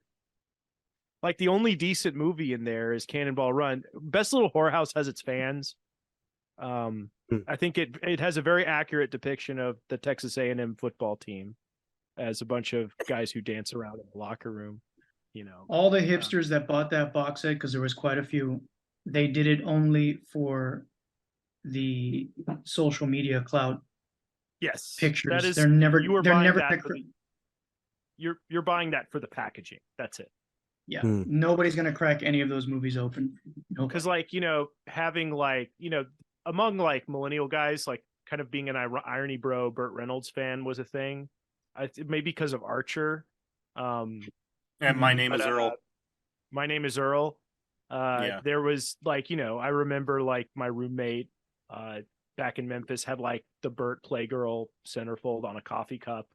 Like the only decent movie in there is Cannonball Run. Best Little Whorehouse has its fans. I think it has a very accurate depiction of the Texas A&M football team as a bunch of guys who dance around in the locker room. All the hipsters that bought that box set, because there was quite a few, they did it only for the social media clout Yes, pictures. that is. They're never You were they're buying never that gonna for you're buying that for the packaging. That's it. yeah. Hmm. Nobody's gonna crack any of those movies open. Because having among like millennial guys, like kind of being an irony bro Burt Reynolds fan was a thing. Maybe because of Archer. And My Name is Earl. My Name is Earl. Yeah. There was I remember like my roommate back in Memphis had like the Burt Playgirl centerfold on a coffee cup.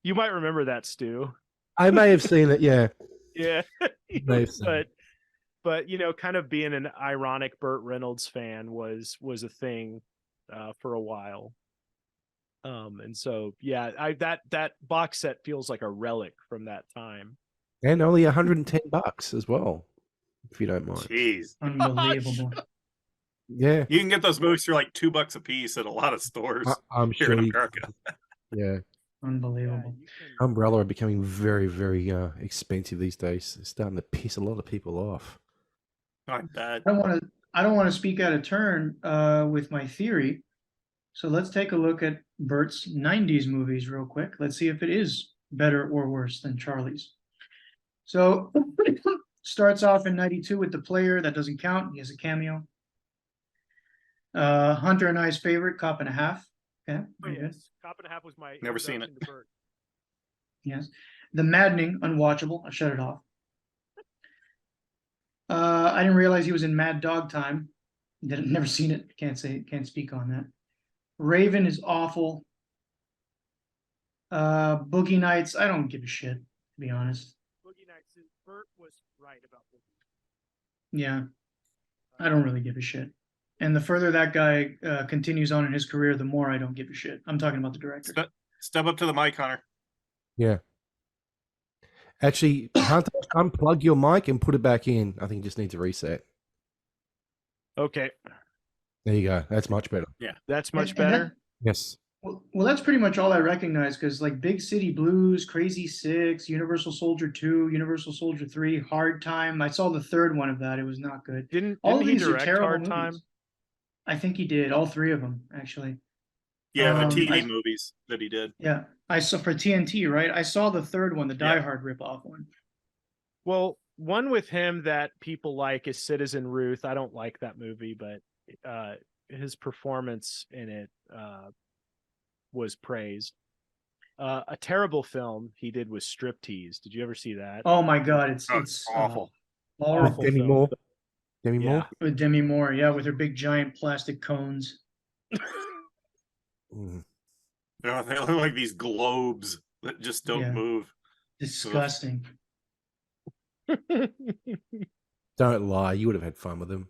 You might remember that, Stu. I may have seen it, yeah. Yeah. May have seen it. But kind of being an ironic Burt Reynolds fan was a thing for a while. And so that box set feels like a relic from that time. And only $110 as well, if you don't mind. Jeez, Unbelievable. Yeah, you can get those movies for like $2 a piece at a lot of stores I'm here sure. in You, America. yeah, Unbelievable. Umbrella are becoming very, very expensive these days. It's starting to piss a lot of people off. Not bad. I don't want to speak out of turn with my theory. So let's take a look at Bert's 90s movies real quick. Let's see if it is better or worse than Charlie's. So starts off in 92 with The Player. That doesn't count. He has a cameo. Hunter and I's favorite, Cop and a Half. Okay. Oh, yes. Cop and a Half was my Never seen introduction to Burt. Yes. The Maddening, unwatchable. I shut it off. I didn't realize he was in Mad Dog Time. Never seen it. Can't speak on that. Raven is awful. Boogie Nights, I don't give a shit, to be honest. Boogie Nights. Burt was right about Boogie. Yeah, I don't really give a shit. And the further that guy continues on in his career, the more I don't give a shit. I'm talking about the director. Step up to the mic, Hunter. Yeah. Actually, Hunter, unplug your mic and put it back in. I think you just need to reset. Okay, There you go. That's much better. that's much And better. Yes. Well, that's pretty much all I recognize, because like Big City Blues, Crazy Six, Universal Soldier 2, Universal Soldier 3, Hard Time. I saw the third one of that. It was not good. Didn't All he these are direct terrible Hard movies. Time? I think he did, all three of them, actually. Yeah, the TV I- movies that he did. Yeah, I saw for TNT, right? I saw the third one, the Die Yeah. Hard ripoff one. Well, one with him that people like is Citizen Ruth. I don't like that movie, but his performance in it was praised. A terrible film he did was Striptease. Did you ever see that? Oh my God, it's Oh, it's awful. horrible Demi film. Moore. Demi Yeah. Moore. With Demi Moore, yeah, with her big giant plastic cones. Mm. They look like these globes that just don't Yeah. move. Disgusting. Don't lie. You would have had fun with them.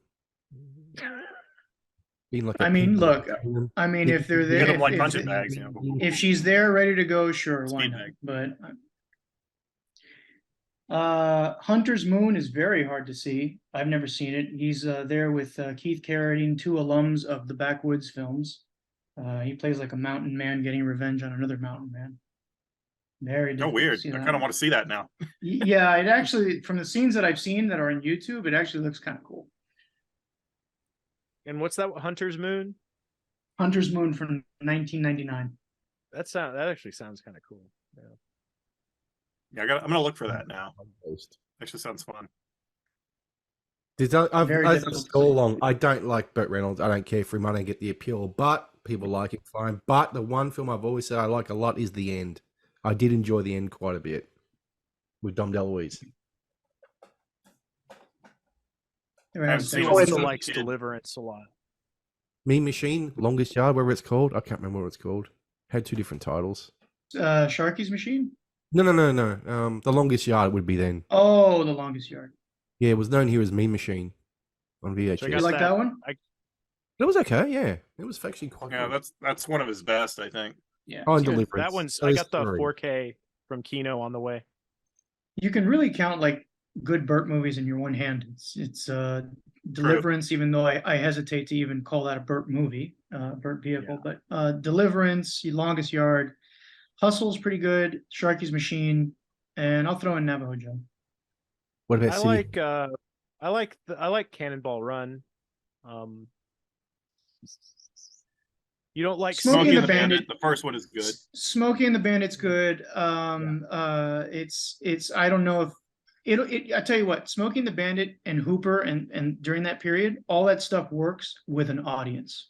Being like a I mean, pig look, between them. I mean, if they're Get there, them like if, punching bags, you know. if she's there ready to go, sure, why Speed not? bag. But Hunter's Moon is very hard to see. I've never seen it. He's there with Keith Carradine, two alums of the Backwoods films. He plays like a mountain man getting revenge on another mountain man. Very Oh, difficult to weird. see I that kind of one. want to see that now. Yeah, it actually, from the scenes that I've seen that are on YouTube, it actually looks kind of cool. And what's that? Hunter's Moon? Hunter's Moon from 1999. That actually sounds kind of cool. Yeah. Yeah, I'm gonna look for that now. Actually sounds fun. I've Very said difficult this to all see. along. I don't like Burt Reynolds. I don't care if he might not get the appeal, but people like it fine. But the one film I've always said I like a lot is The End. I did enjoy The End quite a bit with Dom DeLuise. Never I had haven't to seen say it He one. since also I was a likes kid. Deliverance a lot. Mean Machine, Longest Yard, whatever it's called. I can't remember what it's called. Had two different titles. Sharky's Machine? No. The Longest Yard would be then. Oh, The Longest Yard. Yeah, it was known here as Mean Machine on VHS. Check You out like that one? It was okay, yeah. It was actually quite Yeah, good. that's one of his best, I think. Yeah. Oh, it's and good. Deliverance. That one's. I Those got the three. 4K from Kino on the way. You can really count like good Burt movies in your one hand. It's Deliverance, even though I hesitate to even call that a Burt movie, Burt vehicle, but Deliverance, Longest Yard, Hustle's pretty good, Sharky's Machine, and I'll throw in Navajo Joe. What about I City? I like Cannonball Run. You don't like Smokey and the Bandit. The first one is good. Smokey and the Bandit's good. It's I don't know if I tell you what, Smokey and the Bandit and Hooper and during that period, all that stuff works with an audience.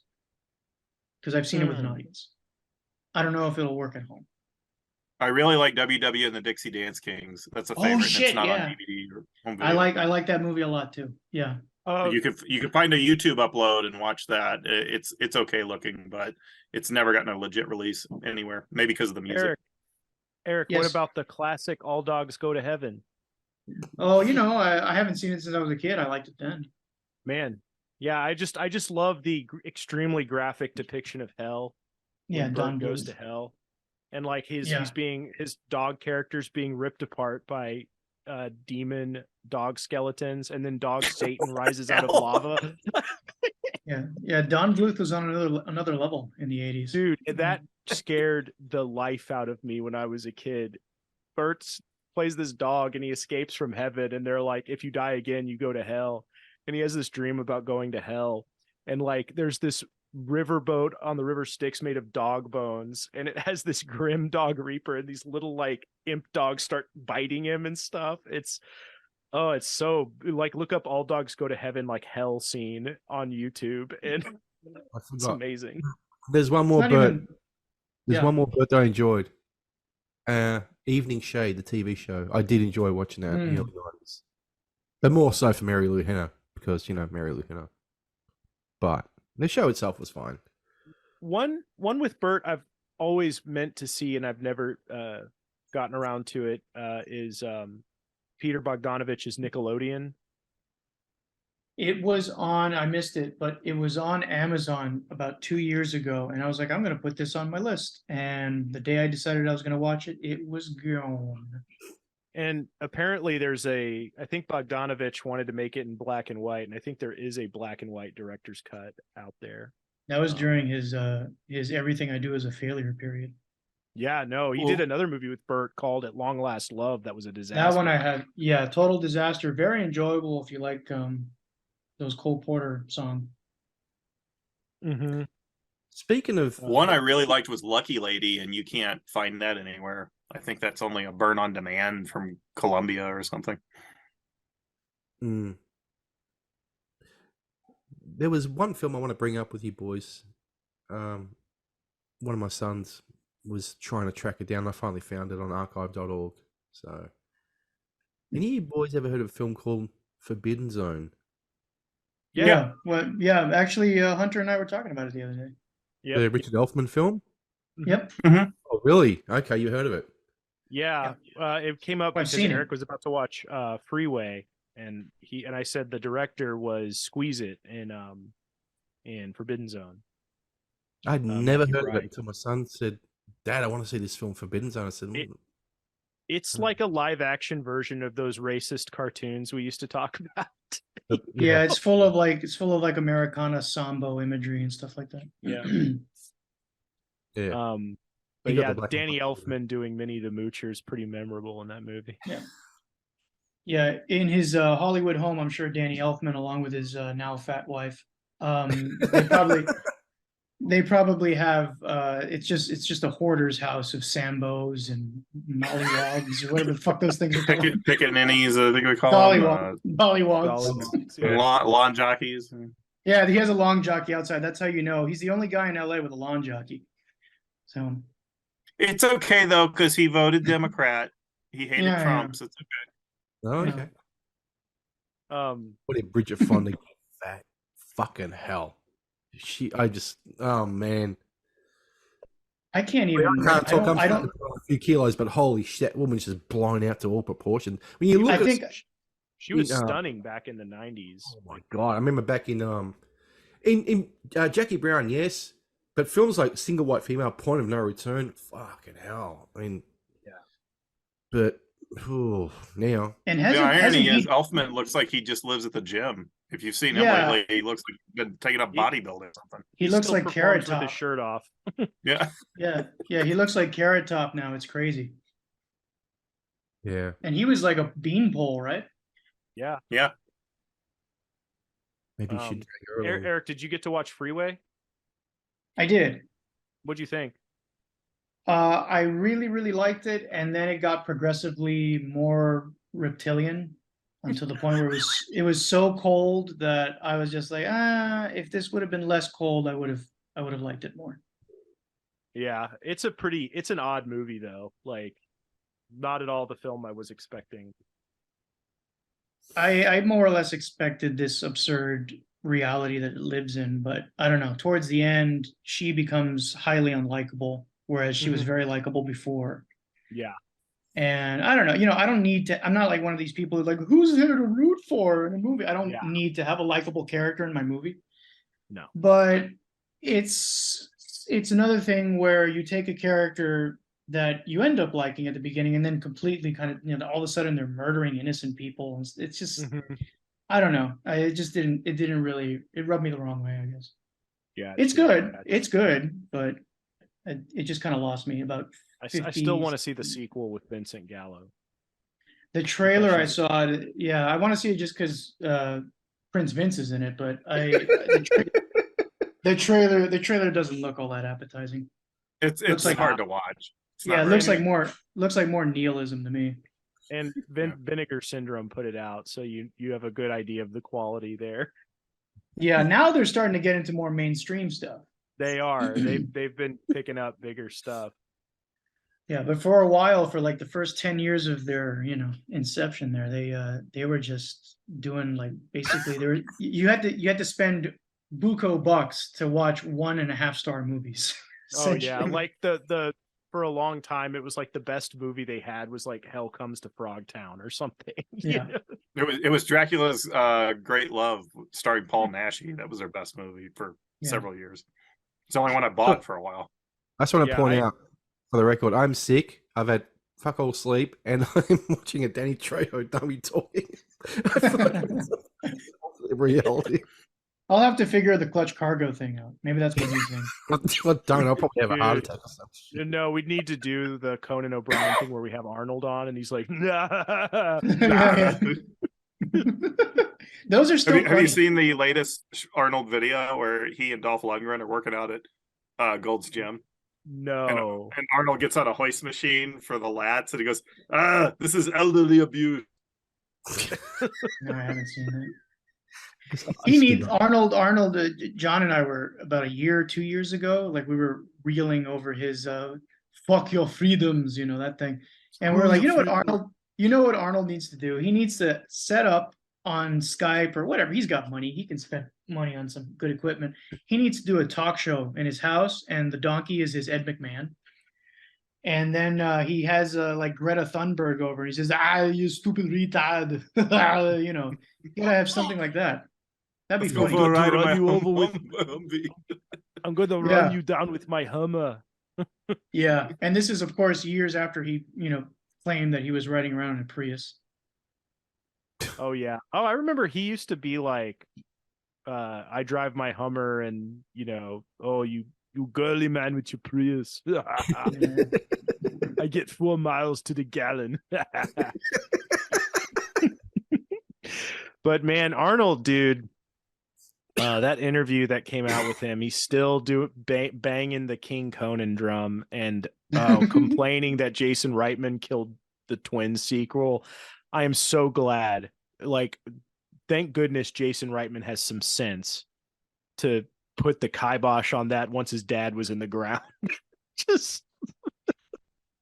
Because I've seen it with an audience. I don't know if it'll work at home. I really like WW and the Dixie Dance Kings. That's a favorite. shit, That's not yeah. on DVD or home I video. like that movie a lot too. Yeah. You can find a YouTube upload and watch that. It's okay looking, but it's never gotten a legit release anywhere. Maybe because of the music. Eric, Yes. what about the classic All Dogs Go to Heaven? Oh, I haven't seen it since I was a kid. I liked it then. Man, yeah, I just love the extremely graphic depiction of hell. Yeah, when Don Burt goes Bluth. to hell, and like his Yeah. his dog characters being ripped apart by demon dog skeletons, and then dog Satan rises out of lava. Yeah. Don Bluth was on another level in the 80s. Dude, that scared the life out of me when I was a kid. Bert plays this dog and he escapes from heaven, and they're like, if you die again, you go to hell. And he has this dream about going to hell. And like, there's this riverboat on the river Styx made of dog bones, and it has this grim dog reaper, and these little like imp dogs start biting him and stuff. It's so like, look up All Dogs Go to Heaven like hell scene on YouTube, and I it's forgot. amazing. There's one more Not Burt. even- There's yeah. one more Burt that I enjoyed. Evening Shade, the TV show. I did enjoy watching that in the early 90s. But more so for Mary Lou Henner, because, Mary Lou Henner. But the show itself was fine. One with Bert I've always meant to see, and I've never gotten around to it, is Peter Bogdanovich's Nickelodeon. It was on, I missed it, but it was on Amazon about 2 years ago. And I was like, I'm going to put this on my list. And the day I decided I was going to watch it, it was gone. And apparently I think Bogdanovich wanted to make it in black and white, and I think there is a black and white director's cut out there. That was during his Everything I Do Is a Failure period. Yeah, no, he did another movie with Bert called At Long Last Love. That was a disaster. That one I had, total disaster. Very enjoyable if you like those Cole Porter songs. Mm-hmm. Speaking of One I really liked was Lucky Lady, and you can't find that anywhere. I think that's only a burn on demand from Columbia or something. Mm. There was one film I want to bring up with you boys. One of my sons was trying to track it down. I finally found it on archive.org. So, any of you boys ever heard of a film called Forbidden Zone? Yeah. Well, yeah. Actually, Hunter and I were talking about it the other day. Yep. The Richard Elfman film? Yep. Oh, really? Okay, you heard of it. Yeah. It came up I've because seen Eric it. was about to watch Freeway, and I said the director was Squeeze It in Forbidden Zone. I'd never Matthew heard of Wright. it until my son said, Dad, I want to see this film Forbidden Zone. I said, It's like a live action version of those racist cartoons we used to talk about. Yeah, it's full of like Americana Sambo imagery and stuff like that. Yeah. yeah. But He got yeah, the black and Danny white version. Elfman doing Minnie the Moocher is pretty memorable in that movie. Yeah, in his Hollywood home, I'm sure Danny Elfman, along with his now fat wife, they probably have it's just a hoarder's house of Sambos and mollywogs or whatever the fuck those things are called. Picket ninnies, I think we call them. Mollywogs. Yeah. Lawn jockeys. Yeah, he has a lawn jockey outside. That's how you know. He's the only guy in LA with a lawn jockey. So It's okay though, because he voted Democrat. He hated Yeah, Trump, so it's okay. Oh, Yeah. okay. What did Bridget Fonda get fat? Fucking hell. Oh man. I can't even. I can't talk. I'm I starting don't. to put on a few kilos, but holy shit, that woman's just blown out to all proportion. When you look I at think She was In, stunning back in the 90s. oh my god, I remember back in Jackie Brown, yes, but films like Single White Female, Point of No Return, fucking hell. I mean, Yeah. But now, and The hasn't irony is he? Elfman looks like he just lives at the gym. If you've seen him Yeah. lately, he looks like he's been taking up bodybuilding or something. He looks like Carrot with his Top. shirt off. Yeah. Yeah, he looks like Carrot Top now. It's crazy. yeah, And he was like a beanpole, right? Yeah. Yeah. maybe you Um, should drink early. Eric, did you get to watch Freeway? I did. What'd you think? I really, really liked it, and then it got progressively more reptilian until the point where it was so cold that I was just like, if this would have been less cold, I would have liked it more. Yeah, it's an odd movie though. Like, not at all the film I was expecting. I more or less expected this absurd reality that it lives in, but I don't know. Towards the end, she becomes highly unlikable, whereas she was very likable before. Yeah. And I don't know, I don't need to, I'm not like one of these people who's like, who's there to root for in a movie? I don't need to have a likable character in my movie. No. But it's another thing where you take a character that you end up liking at the beginning and then completely kind of, all of a sudden they're murdering innocent people. It's just, I don't know. It rubbed me the wrong way, I guess. Yeah. It's good. It's good, but it just kind of lost me about I still want to see the sequel with Vincent Gallo. the trailer I saw. I want to see it just because Prince Vince is in it, but the trailer doesn't look all that appetizing. It's like- hard to watch. It's Yeah, not it looks really- like more nihilism to me. And Vinegar Syndrome put it out, so you have a good idea of the quality there. Yeah, now they're starting to get into more mainstream stuff. They are. They've been picking up bigger stuff. Yeah, but for a while, for like the first 10 years of their, inception there, they were just doing like basically you had to spend buco bucks to watch 1.5-star movies. Oh yeah, like the for a long time it was like the best movie they had was like Hell Comes to Frogtown or something. Yeah. It was Dracula's Great Love starring Paul Naschy. That was their best movie for several years. It's the only one I bought for a while. I just want to point out, for the record, I'm sick. I've had fuck all sleep, and I'm watching a Danny Trejo dummy talking. Reality. I'll have to figure the clutch cargo thing out. Maybe that's what he's doing. I'll probably have a heart attack or something. No, we need to do the Conan O'Brien thing where we have Arnold on and he's like, nah. Those are still. Have you seen the latest Arnold video where he and Dolph Lundgren are working out at Gold's Gym? No. And Arnold gets on a hoist machine for the lats and he goes, this is elderly abuse. No, I haven't seen that. I He still needs got- Arnold. Arnold. John and I were about a year, 2 years ago. Like we were reeling over his "fuck your freedoms," that thing, and we're Screw like, your you know what, freedom. Arnold? You know what Arnold needs to do? He needs to set up on Skype or whatever. He's got money. He can spend money on some good equipment. He needs to do a talk show in his house, and the donkey is his Ed McMahon. And then he has like Greta Thunberg over, and he says, you stupid retard." You gotta have something like that. That'd be Let's go funny. for a ride in Run my you over with- Humvee. I'm going to Yeah. run you down with my Hummer. Yeah, and this is, of course, years after he, claimed that he was riding around in a Prius. Oh yeah. Oh, I remember he used to be like, I drive my Hummer, and oh you girly man with your Prius. I get 4 miles to the gallon. But man, Arnold, dude, that interview that came out with him, he's still banging the King Conan drum and complaining that Jason Reitman killed the Twins sequel. I am so glad. Like, thank goodness Jason Reitman has some sense to put the kibosh on that once his dad was in the ground. Just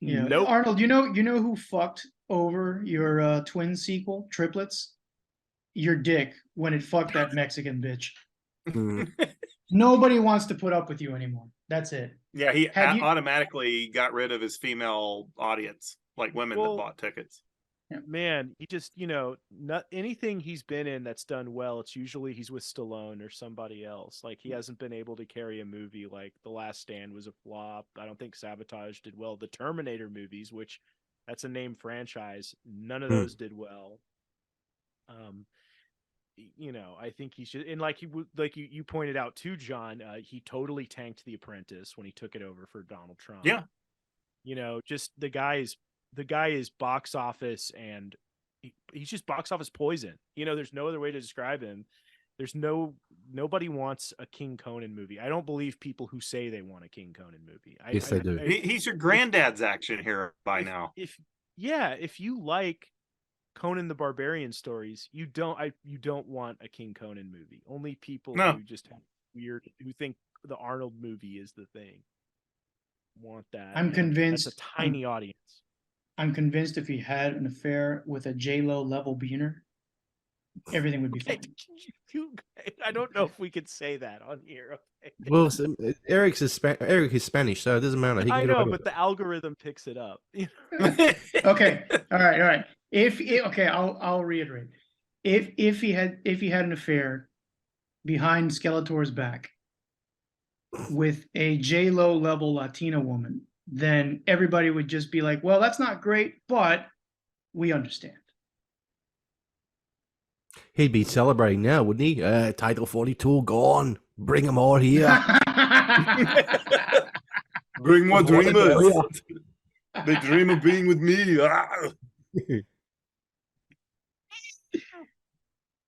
Yeah, nope. Arnold, you know who fucked over your twin sequel, Triplets? Your dick when it fucked that Mexican bitch. Mm. Nobody wants to put up with you anymore. That's it. Yeah, he Have you- automatically got rid of his female audience, like women Well, that bought tickets. Man, he just, not anything he's been in that's done well, it's usually he's with Stallone or somebody else. Like, he hasn't been able to carry a movie. Like, The Last Stand was a flop. I don't think Sabotage did well. The Terminator movies, which that's a named franchise, none of those did well. I think he should, and like you pointed out too, John, he totally tanked The Apprentice when he took it over for Donald Trump. Yeah. Just the guy is box office, and he's just box office poison. There's no other way to describe him. Nobody wants a King Conan movie. I don't believe people who say they want a King Conan movie. Yes, they do. He's your granddad's action hero by now. If you like Conan the Barbarian stories, you don't want a King Conan movie. Only people who just have who think the Arnold movie is the thing want that. I'm convinced. That's a tiny audience. I'm convinced if he had an affair with a J-Lo level beaner, everything would be fine. I don't know if we could say that on here. Okay? Well, Eric is Spanish, so it doesn't matter. He can I get know, away but with it. the algorithm picks it up. Okay, all right. I'll reiterate. If he had an affair behind Skeletor's back with a J-Lo level Latina woman, then everybody would just be like, well, that's not great, but we understand. He'd be celebrating now, wouldn't he? Title 42 gone. Bring them all here. Bring more dreamers. They dream of being with me. Ah.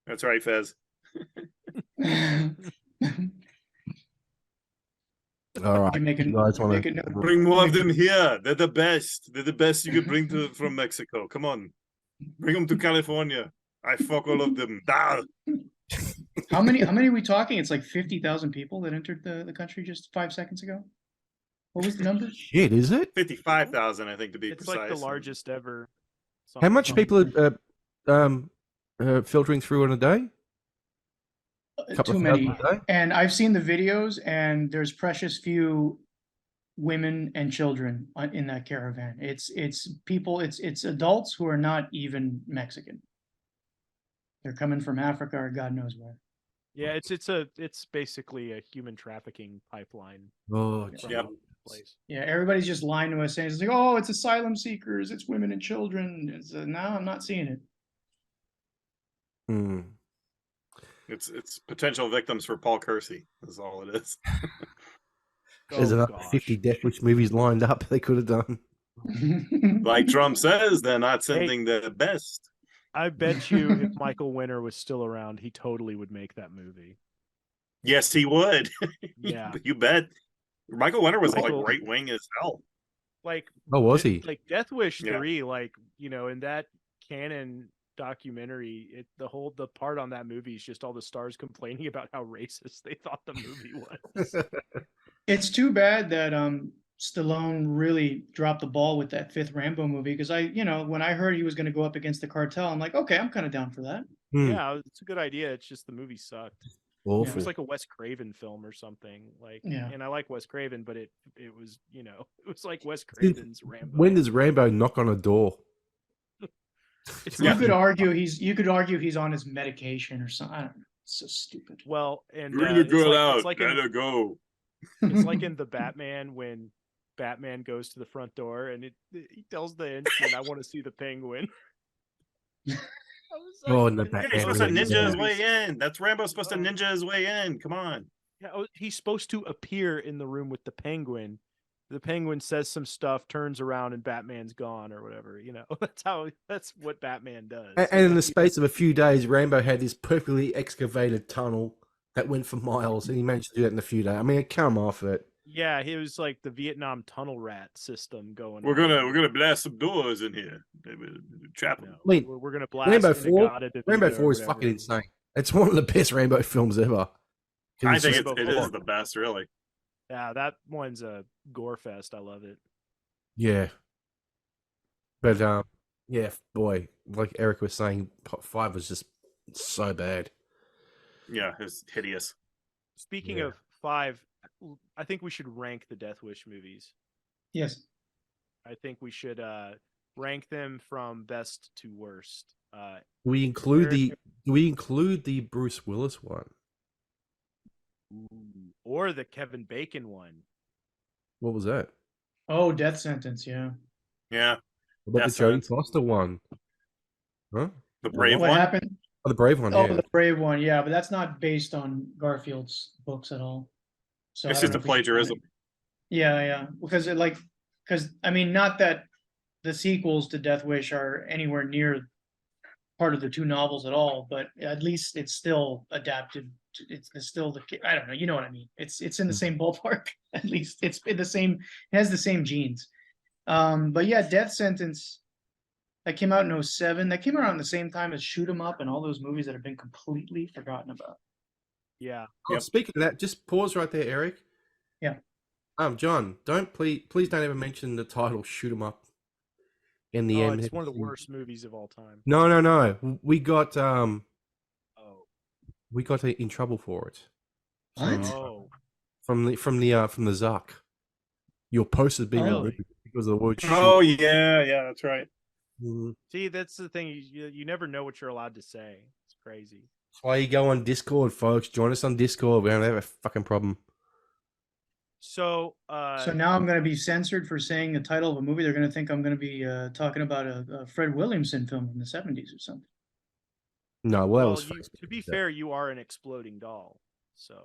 That's right, Fez. All right. You guys want make it- to Bring more of them here. They're the best. They're the best you could bring from Mexico. Come on. Bring them to California. I fuck all of them. Ah. How many are we talking? It's like 50,000 people that entered the country just 5 seconds ago. What was the number? Shit, is it? 55,000, I think, to be It's precise. like the largest ever. How much people are filtering through in a day? Couple Too of many. thousand a day? And I've seen the videos, and there's precious few women and children in that caravan. It's people. It's adults who are not even Mexican. They're coming from Africa or God knows where. Yeah, it's basically a human trafficking pipeline. Oh, from Yep. the place. Yeah, everybody's just lying to us, saying it's like, oh, it's asylum seekers, it's women and children. No, I'm not seeing it. Hmm. It's potential victims for Paul Kersey. Is all it is. There's Oh, another gosh. 50 Death Wish movies lined up they could have done. Like Trump says, they're not sending the best. I bet you if Michael Winner was still around, he totally would make that movie. Yes, he would. Yeah. You bet. Michael Winter was Michael- like right wing as hell. Like, Oh, was he? Like Death Wish Yeah. 3, like, in that canon, documentary, the part on that movie is just all the stars complaining about how racist they thought the movie was. It's too bad that Stallone really dropped the ball with that fifth Rambo movie, because when I heard he was going to go up against the cartel, I'm like, okay, I'm kind of down for that. Yeah, it's a good idea. It's just the movie sucked. Awful. It was like a Wes Craven film or something. And I like Wes Craven, but it was, it was like Wes Craven's Rambo. When does Rambo knock on a door? You could argue he's on his medication or something. I don't know. It's so stupid. Well, and Bring the girl out. Let her go. It's like in the Batman when Batman goes to the front door and he tells the henchman, "I want to see the penguin." And the He's Batman. supposed to ninja his way in. That's Rambo supposed to ninja his way in. Come on. Yeah, he's supposed to appear in the room with the penguin. The penguin says some stuff, turns around, and Batman's gone or whatever. That's what Batman does. And in the space of a few days, Rambo had this perfectly excavated tunnel that went for miles, and he managed to do that in a few days. I mean, come off it. Yeah, he was like the Vietnam tunnel rat system going. We're gonna blast some doors in here. Trap them. I mean, we're gonna blast Rambo 4 is fucking insane. It's one of the best Rambo films ever. I think it is the best, really. Yeah, that one's a gore fest. I love it. Yeah. But yeah, boy, like Eric was saying, 5 was just so bad. Yeah, it's hideous. Speaking of 5, I think we should rank the Death Wish movies. Yes. I think we should rank them from best to worst. We include the Bruce Willis one. Or the Kevin Bacon one. What was that? Oh, Death Sentence, yeah. Yeah. What about the Jodie Foster one? Huh? The Brave What one? happened? Oh, the Brave one, yeah. The Brave one, yeah, but that's not based on Garfield's books at all. So It's just a plagiarism. Yeah, because not that the sequels to Death Wish are anywhere near part of the 2 novels at all, but at least it's still adapted. It's still I don't know, you know what I mean. It's in the same ballpark. At least it's in the same. It has the same genes. But yeah, Death Sentence. That came out in 2007. That came around the same time as Shoot 'Em Up and all those movies that have been completely forgotten about. Yeah. Oh, speaking of that, just pause right there, Eric. Yeah. John, please don't ever mention the title "Shoot 'Em Up" in the end. It's one of the worst movies of all time. No. We got in trouble for it. From the Zuck. Your post is being removed because of the word shoot. Oh yeah, that's right. Mm-hmm. See, that's the thing. You never know what you're allowed to say. It's crazy. That's why you go on Discord, folks. Join us on Discord. We don't have a fucking problem. So now I'm going to be censored for saying the title of a movie. They're going to think I'm going to be talking about a Fred Williamson film from the 70s or something. No, well, that was to be fair, you are an exploding doll. So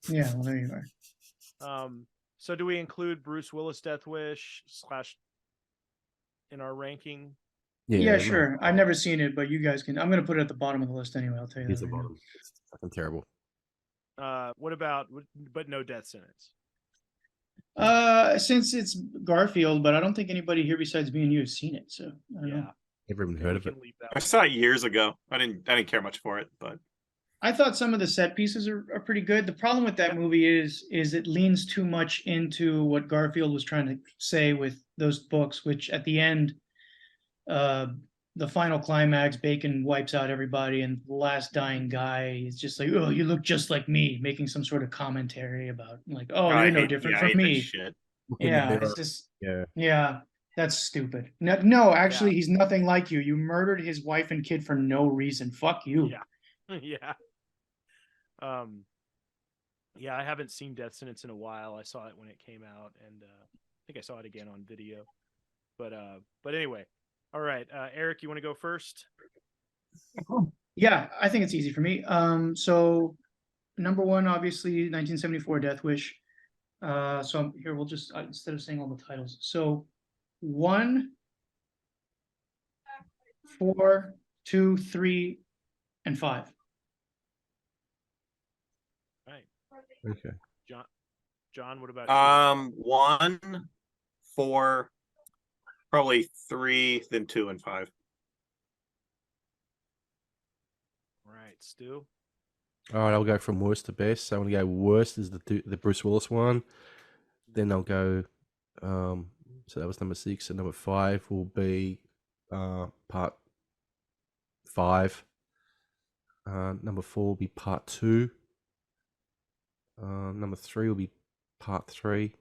yeah, well, there you are. So do we include Bruce Willis Death Wish / in our ranking? Yeah, sure. I've never seen it, but you guys can. I'm going to put it at the bottom of the list anyway. I'll tell you. It's the bottom. It's fucking terrible. What about, but no death sentence? Since it's Garfield, but I don't think anybody here besides me and you have seen it. So I don't know. Never even heard of it. I saw it years ago. I didn't care much for it, but I thought some of the set pieces are pretty good. The problem with that movie is it leans too much into what Garfield was trying to say with those books, which at the end, the final climax, Bacon wipes out everybody, and the last dying guy is just like, "Oh, you look just like me," making some sort of commentary about like, "Oh, you're no different from me." Shit. Yeah, it's just yeah, that's stupid. No, actually, he's nothing like you. You murdered his wife and kid for no reason. Fuck you. Yeah. Yeah, I haven't seen Death Sentence in a while. I saw it when it came out, and I think I saw it again on video. But anyway, all right, Eric, you want to go first? Yeah, I think it's easy for me. So number one, obviously, 1974 Death Wish. So here we'll just instead of saying all the titles. So 1, 4, 2, 3, and 5. Right. Okay. John, what about you? 1, 4, probably 3, then 2 and 5. right, Stu. All right, I'll go from worst to best. So I'm gonna go worst is the Bruce Willis one. Then I'll go. So that was number 6, and number 5 will be part 5. Number 4 will be part 2. Number 3 will be part 3.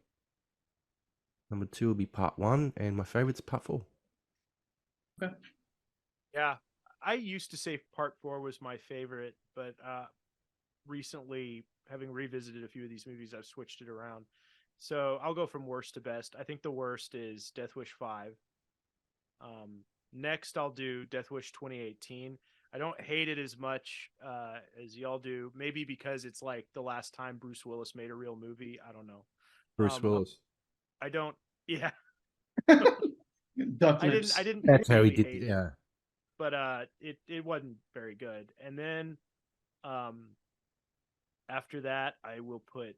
Number 2 will be part 1, and my favorite's part 4. Yeah, I used to say part 4 was my favorite, but recently, having revisited a few of these movies, I've switched it around. So I'll go from worst to best. I think the worst is Death Wish 5. Next, I'll do Death Wish 2018. I don't hate it as much as y'all do. Maybe because it's like the last time Bruce Willis made a real movie. I don't know. Bruce Willis. I don't. Yeah. Duck I lips. didn't. That's how he really did. hate it, Yeah. but it wasn't very good. And then, after that, I will put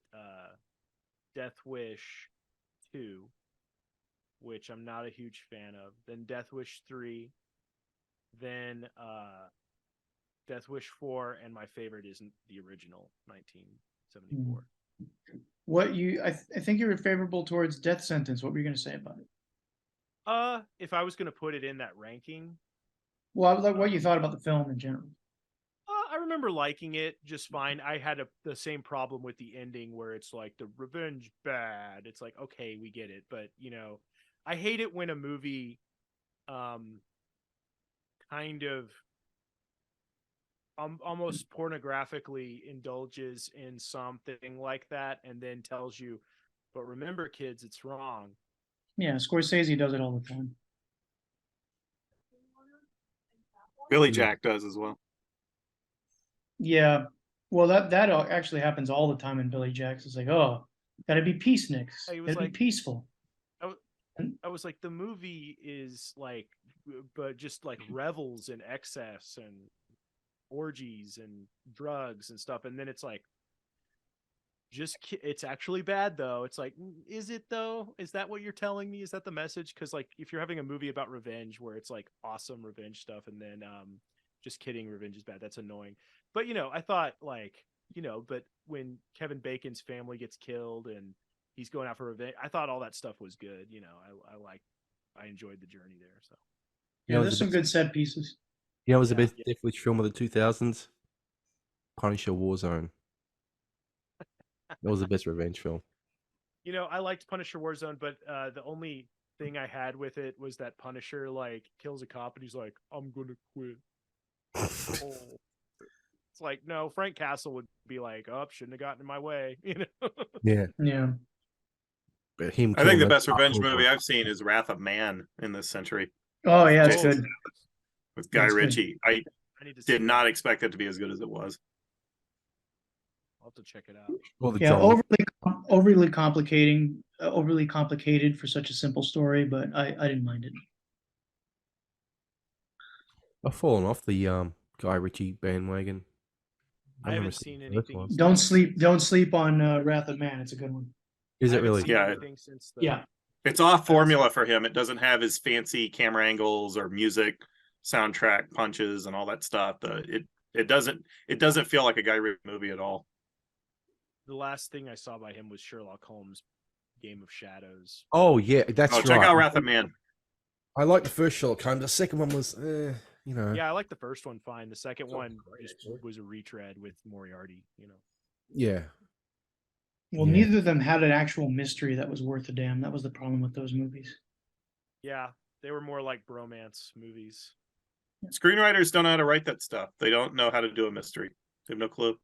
Death Wish 2, which I'm not a huge fan of. Then Death Wish 3. Then Death Wish 4, and my favorite isn't the original 1974. I think you were favorable towards Death Sentence. What were you going to say about it? If I was going to put it in that ranking, Well, I was like what you thought about the film in general. I remember liking it just fine. I had the same problem with the ending where it's like the revenge bad. It's like, okay, we get it, but I hate it when a movie kind of almost pornographically indulges in something like that and then tells you, but remember, kids, it's wrong. Yeah, Scorsese does it all the time. Billy Jack does as well. Yeah, well, that actually happens all the time in Billy Jack's. It's like, oh, gotta be peaceniks. It was Gotta be like- peaceful. I was like, the movie is like, but just like revels in excess and orgies and drugs and stuff, and then it's like, it's actually bad though. It's like, is it though? Is that what you're telling me? Is that the message? Because like, if you're having a movie about revenge where it's like awesome revenge stuff, and then just kidding, revenge is bad, that's annoying. But I thought like, but when Kevin Bacon's family gets killed and he's going out for revenge, I thought all that stuff was good. I enjoyed the journey there. So Yeah, there's some good set pieces. Yeah, it was the Yeah. best Death Wish film of the 2000s. Punisher Warzone. That was the best revenge film. I liked Punisher Warzone, but the only thing I had with it was that Punisher like kills a cop and he's like, I'm gonna quit. Oh. It's like, no, Frank Castle would be like, oh, shouldn't have gotten in my way. Yeah. Yeah. But him I think the killing best that revenge cop- movie I've seen is Wrath of Man in this century Oh yeah, it's Oh, good. with Guy That's good. Ritchie. I I need to see did that. not expect it to be as good as it was. I'll have to check it out. Or the Yeah, John Wick. overly complicated for such a simple story, but I didn't mind it. I've fallen off the Guy Ritchie bandwagon. I haven't remember seen seeing the first anything. one. Don't sleep on Wrath of Man. It's a good one. Is I it haven't really? seen Yeah. anything since the, Yeah. It's off formula for him. It doesn't have his fancy camera angles or music, soundtrack punches, and all that stuff. It doesn't feel like a Guy Ritchie movie at all. the last thing I saw by him was Sherlock Holmes Game of Shadows. Oh yeah, that's Oh, right. check out Wrath of Man. I like the first Sherlock Holmes. The second one was, Yeah, I like the first one fine. The second So one great, just actually. was a retread with Moriarty, Yeah. Well, Yeah. neither of them had an actual mystery that was worth a damn. That was the problem with those movies. Yeah, they were more like bromance movies. Screenwriters don't know how to write that stuff. They don't know how to do a mystery. They have no clue.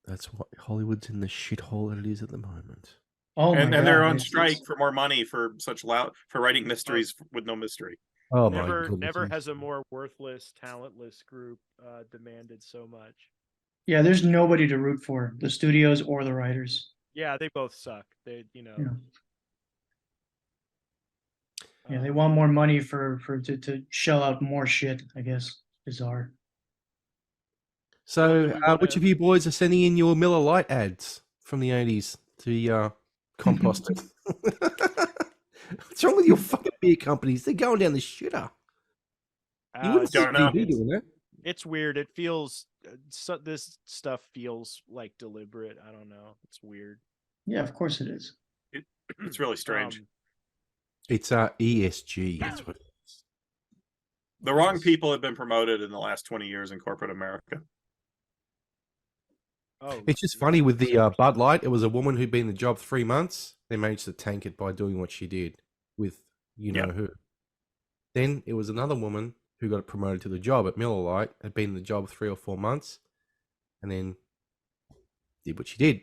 That's what Hollywood's in the shithole it is at the moment. Oh and my they're God, on it's- strike for more money for writing mysteries with no mystery. Oh my Never goodness. has a more worthless, talentless group demanded so much. Yeah, there's nobody to root for, the studios or the writers. Yeah, they both suck. They, Yeah. Yeah, they want more money to shell out more shit, I guess. Bizarre. So, do we wanna- which of you boys are sending in your Miller Lite ads from the 80s to be composted? What's wrong with your fucking beer companies? They're going down the shitter. You wouldn't see Don't know. TV doing that. It's weird. It feels this stuff feels like deliberate. I don't know. It's weird. Yeah, of course it is. It's really strange. It's ESG. That's what. The wrong people have been promoted in the last 20 years in corporate America. Oh, It's just funny with the Bud Light. It was a woman who'd been in the job 3 months. They managed to tank it by doing what she did with who. Then it was another woman who got promoted to the job at Miller Lite, had been in the job 3 or 4 months, and then did what she did.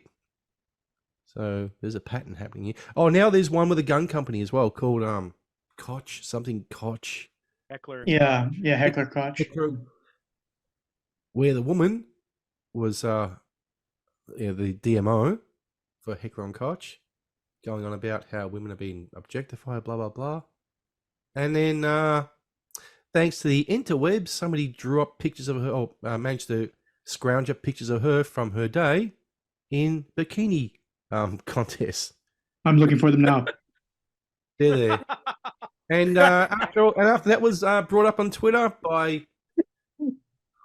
So there's a pattern happening here. Oh, now there's one with a gun company as well called Koch, something Koch. Heckler. Yeah, Heckler Koch. Where the woman was the DMO for Heckler and Koch, going on about how women are being objectified, blah, blah, blah. And then, thanks to the interwebs, somebody drew up pictures of her, or managed to scrounge up pictures of her from her day in bikini contests. I'm looking for them now. They're there. And after that was brought up on Twitter by, I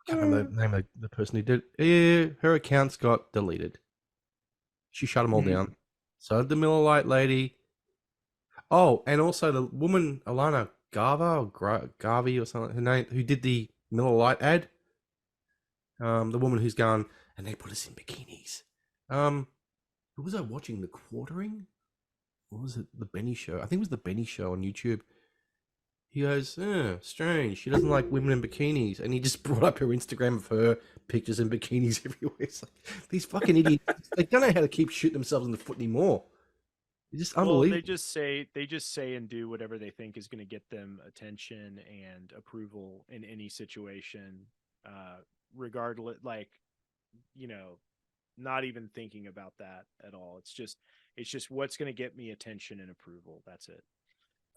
can't remember the name of the person who did it. Her accounts got deleted. She shut them all down. So did the Miller Lite lady. Oh, and also the woman, Alana Garva or Garvey or something, her name, who did the Miller Lite ad. The woman who's gone, and they put us in bikinis. Who was I watching? The Quartering? What was it? The Benny Show? I think it was the Benny Show on YouTube. He goes, strange. She doesn't like women in bikinis. And he just brought up her Instagram of her pictures in bikinis everywhere. It's like, these fucking idiots, they don't know how to keep shooting themselves in the foot anymore. It's just unbelievable. Well, they just say and do whatever they think is going to get them attention and approval in any situation, regardless, not even thinking about that at all. It's just what's going to get me attention and approval. That's it.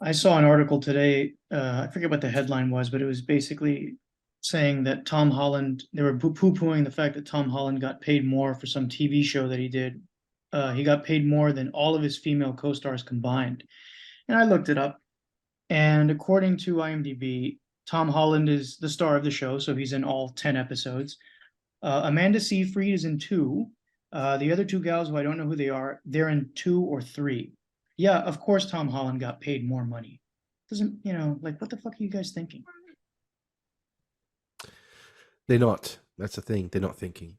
I saw an article today. I forget what the headline was, but it was basically saying that Tom Holland, they were poo-pooing the fact that Tom Holland got paid more for some TV show that he did. He got paid more than all of his female co-stars combined. And I looked it up. And according to IMDb, Tom Holland is the star of the show, so he's in all 10 episodes. Amanda Seyfried is in 2. The other 2 gals, who I don't know who they are, they're in 2 or 3. Yeah, of course Tom Holland got paid more money. Doesn't, what the fuck are you guys thinking? They're not. That's the thing. They're not thinking.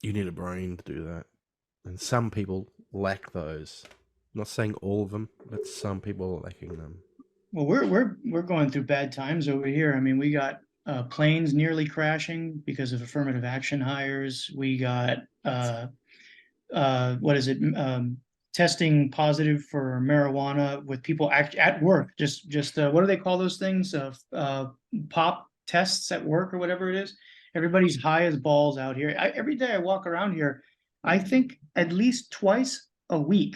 You need a brain to do that. And some people lack those. I'm not saying all of them, but some people are lacking them. Well, we're going through bad times over here. I mean, we got planes nearly crashing because of affirmative action hires. We got testing positive for marijuana with people at work. Just what do they call those things? Pop tests at work or whatever it is. Everybody's high as balls out here. Every day I walk around here, I think at least twice a week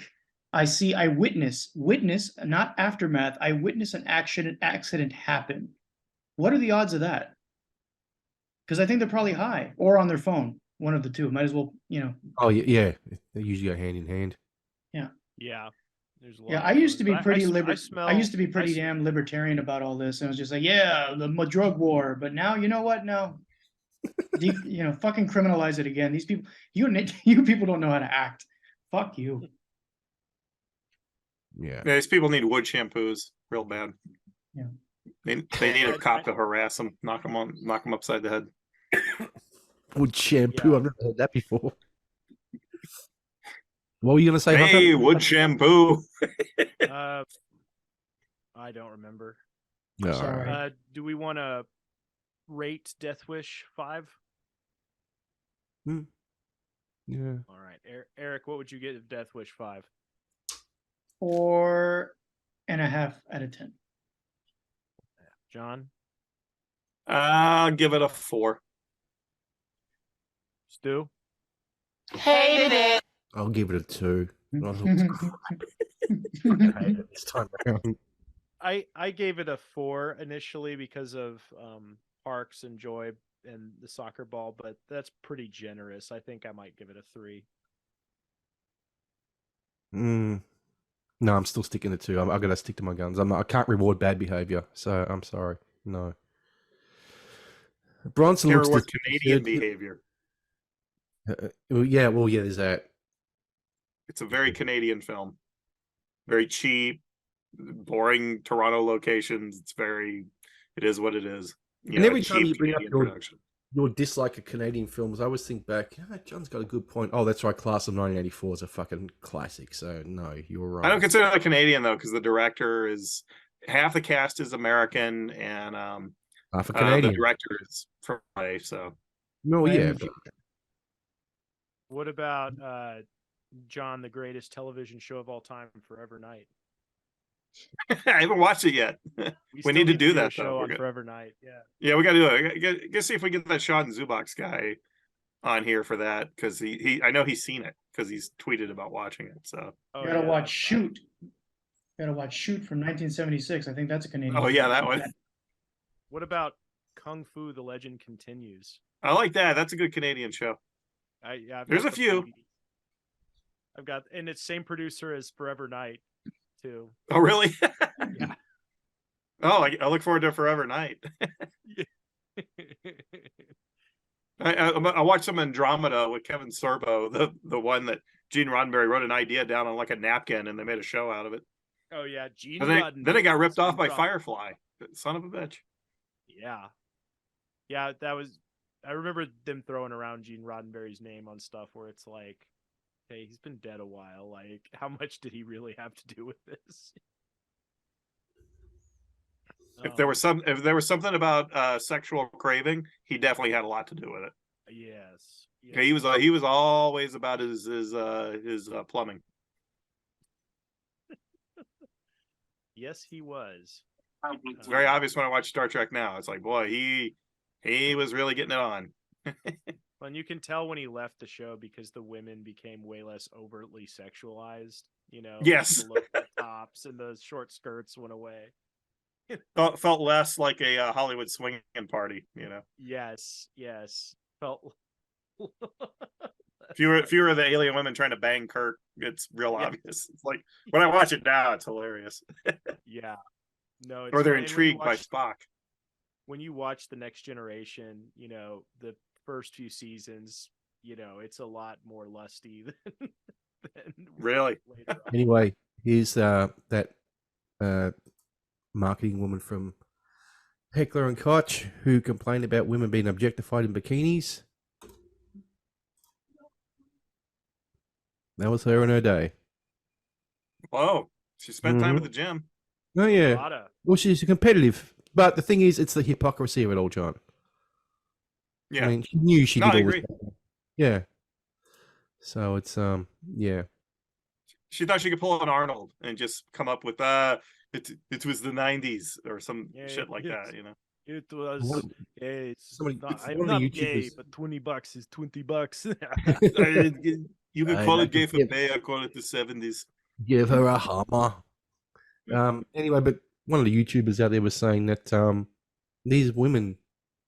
I witness, not aftermath. I witness an accident happen. What are the odds of that? Because I think they're probably high or on their phone. One of the two. Might as well, Oh yeah, they usually go hand in hand. Yeah. There's a lot. Yeah, I used to be pretty I used to be pretty damn libertarian about all this, and I was just like, yeah, the drug war. But now, you know what? No, fucking criminalize it again. These people, you people don't know how to act. Fuck you. Yeah. These people need wood shampoos real bad. Yeah. They need a cop to harass them, knock them upside the head. Wood shampoo. Yeah. I've never heard that before. What were you going to say, Hey, Hunter? wood shampoo. I don't remember. No, Sorry. all right. Do we want to rate Death Wish 5? Yeah. All right, Eric, what would you get of Death Wish 5? 4.5 out of 10. John? I'll give it a 4. Stu? Hated it. I'll give it a 2. I thought it was crap. I hate it this time around. I gave it a 4 initially because of Parks and Joy and the soccer ball, but that's pretty generous. I think I might give it a 3. No, I'm still sticking to 2. I've got to stick to my guns. I can't reward bad behavior, so I'm sorry. No. Bronson Can't looks reward dis- Canadian behavior. yeah, there's that. It's a very Canadian film. Very cheap, boring Toronto locations. It is what it is. And every time cheap you bring up Canadian production. your dislike of Canadian films, I always think back, John's got a good point. Oh, that's right, Class of 1984 is a fucking classic, so no, you were right. I don't consider that Canadian though, because the director is half the cast is American, and half a Canadian. the director is from LA. So, no, yeah. What about John, the greatest television show of all time, Forever Night? I haven't watched it yet. We still need to do that a show though. on Forever Night. Yeah. Yeah, we got to do it. Get see if we get that Sean Zubox guy on here for that, because I know he's seen it because he's tweeted about watching it. So You gotta watch Shoot. Gotta watch Shoot from 1976. I think that's a Canadian. Oh yeah, that one. What about Kung Fu: The Legend Continues? I like that. That's a good Canadian show. There's a few. I've got, and it's same producer as Forever Night too. Oh really? Yeah. Oh, I look forward to Forever Night. I watched some Andromeda with Kevin Sorbo, the one that Gene Roddenberry wrote an idea down on like a napkin and they made a show out of it. Oh yeah, Gene Roddenberry. Then it got ripped off by Firefly. Son of a bitch. Yeah. Yeah, that was, I remember them throwing around Gene Roddenberry's name on stuff where it's like, hey, he's been dead a while. Like, how much did he really have to do with this? If there was something about sexual craving, he definitely had a lot to do with it. Yes. Okay, he was always about his plumbing. Yes, he was. It's very obvious when I watch Star Trek now. It's like, boy, he was really getting it on. And you can tell when he left the show because the women became way less overtly sexualized. Yes, the tops and the short skirts went away. Felt less like a Hollywood swinging party. Yes. Felt fewer of the alien women trying to bang Kirk. It's real obvious. It's like when I watch it now, it's hilarious. Yeah. No, or they're intrigued by Spock. When you watch The Next Generation, the first few seasons, it's a lot more lusty than really. Later on. Anyway, here's that marketing woman from Heckler and Koch who complained about women being objectified in bikinis. That was her in her day. Oh, she spent time at the gym. Oh yeah. Well, she's competitive, but the thing is, it's the hypocrisy of it all, John. Yeah. I mean, she knew she did I all agree. this. Yeah. So it's yeah. She thought she could pull an Arnold and just come up with it was the 90s or some shit like that, It was. I'm one not of the gay, YouTubers- but $20 is $20. You can call it gay for pay. I call it the 70s. Give her a hammer. Anyway, but one of the YouTubers out there was saying that these women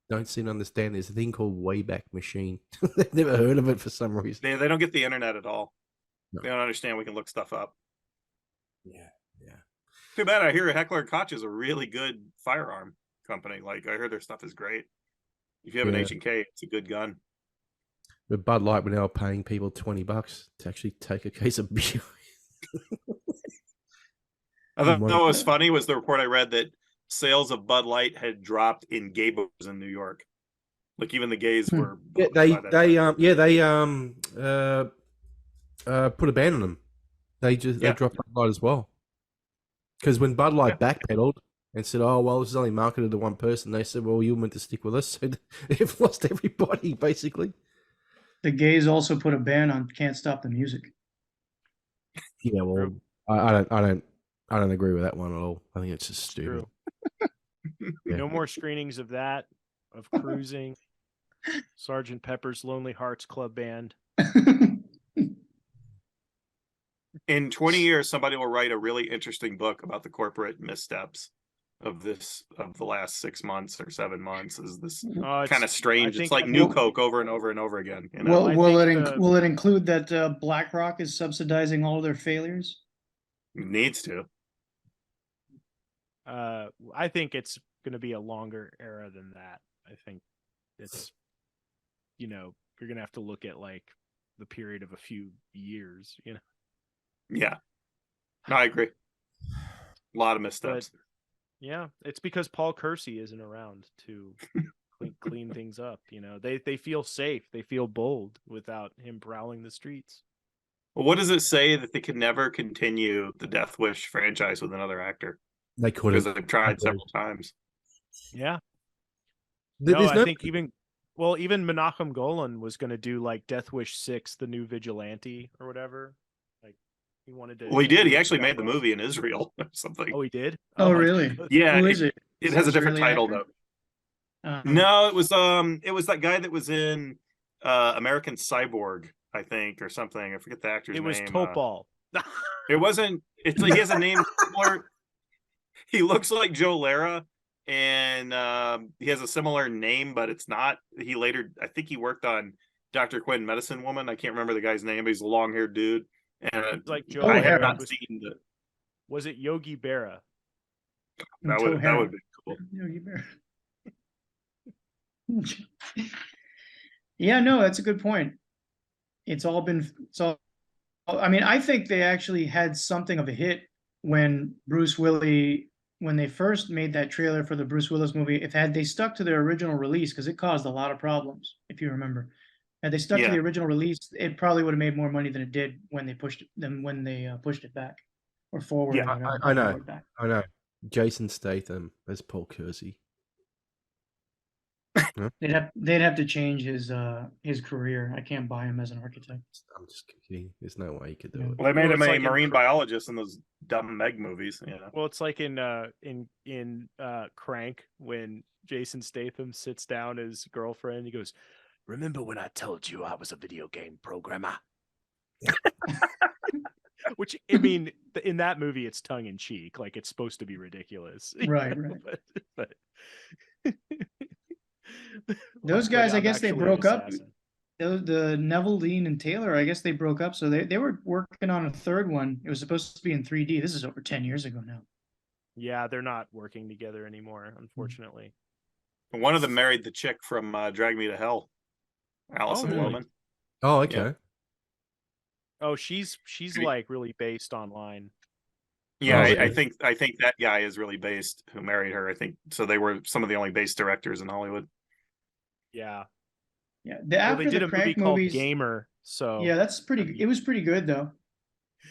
don't seem to understand there's a thing called Wayback Machine. They've never heard of it for some reason. They don't get the internet at all. No. They don't understand we can look stuff up. Yeah. Too bad. I hear Heckler & Koch is a really good firearm company. Like, I heard their stuff is great. If you have an H&K, it's a good gun. But Bud Light were now paying people $20 to actually take a case of beer. I thought what was funny was the report I read that sales of Bud Light had dropped in gay bars in New York. Like even the gays were. Yeah, they put a ban on them. They dropped Bud Light as well. Because when Bud Light backpedaled and said, "Oh well, this is only marketed to one person," they said, "Well, you were meant to stick with us." So they've lost everybody basically. The gays also put a ban on "Can't Stop the Music." Yeah, well, I don't agree with that one at all. I think it's just stupid. Yeah. No more screenings of that, of Cruising, Sgt. Pepper's Lonely Hearts Club Band. In 20 years, somebody will write a really interesting book about the corporate missteps of the last 6 months or 7 months. Is this kind of strange? It's like new Coke over and over and over again. Will it include that BlackRock is subsidizing all of their failures? Needs to. I think it's going to be a longer era than that. I think it's, you're going to have to look at like the period of a few years, Yeah. No, I agree. A lot of missteps. But, yeah, it's because Paul Kersey isn't around to clean things up. They feel safe. They feel bold without him prowling the streets. Well, what does it say that they could never continue the Death Wish franchise with another actor? They couldn't. Because they've tried several times. Yeah. There's I think even Menachem Golan was going to do like Death Wish 6, the new vigilante or whatever. Like he wanted to. Well, he did. He actually made the movie in Israel or something. Oh, he did? Oh, really? Yeah. Who is it? It has a different title though. No, it was that guy that was in American Cyborg, I think, or something. I forget the actor's name. It was Topol. It wasn't. It's like he has a name similar. He looks like Joe Lara, and he has a similar name, but it's not. He later, I think, he worked on Dr. Quinn, Medicine Woman. I can't remember the guy's name, but he's a long-haired dude. And like Joe I Lara have not seen the. Was it Yogi Berra? That would be cool. Yogi Berra. Yeah, no, that's a good point. I mean, I think they actually had something of a hit when when they first made that trailer for the Bruce Willis movie. Had they stuck to their original release, because it caused a lot of problems, if you remember. Had they stuck to the original release, it probably would have made more money than it did when they pushed it back or forward. Yeah, I know. Back. I know. Jason Statham as Paul Kersey. Huh? They'd have to change his career. I can't buy him as an architect. I'm just kidding. There's no way you could do it. Well, they made him a like marine biologist in those dumb Meg movies. Well, it's like in Crank when Jason Statham sits down his girlfriend. He goes, "Remember when I told you I was a video game programmer?" Which, I mean, in that movie, it's tongue in cheek. Like, it's supposed to be ridiculous. Right. But those guys, I guess they actually broke an up. assassin. The Neville, Dean, and Taylor, I guess they broke up. So they were working on a third one. It was supposed to be in 3D. This is over 10 years ago now. Yeah, they're not working together anymore, unfortunately. One of them married the chick from Drag Me to Hell, Allison really? Lohman. Oh, okay. Yeah. Oh, she's like really based online. Yeah, Oh, I really? think that guy is really based. Who married her? I think so. They were some of the only based directors in Hollywood. Yeah. Yeah. Well, After they did the a movie Crank called movies, Gamer. So yeah, it was pretty good though.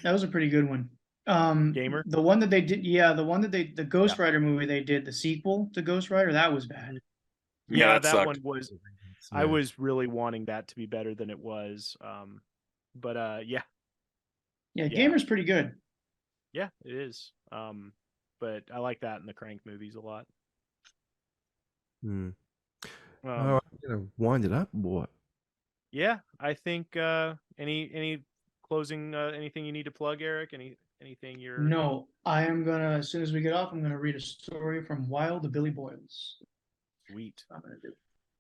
That was a pretty good one. Gamer? The one that they did, the Ghost Rider movie they did, the sequel to Ghost Rider, that was bad. Yeah, that sucked. one was. I was really wanting that to be better than it was. But yeah. Yeah, Gamer's pretty good. Yeah, it is. But I like that in the Crank movies a lot. I'm gonna wind it up, boy. Yeah, I think any closing anything you need to plug, Eric? Anything you're No, I am gonna, as soon as we get off, I'm gonna read a story from Wild to Billy Boyles. Sweet. I'm gonna do.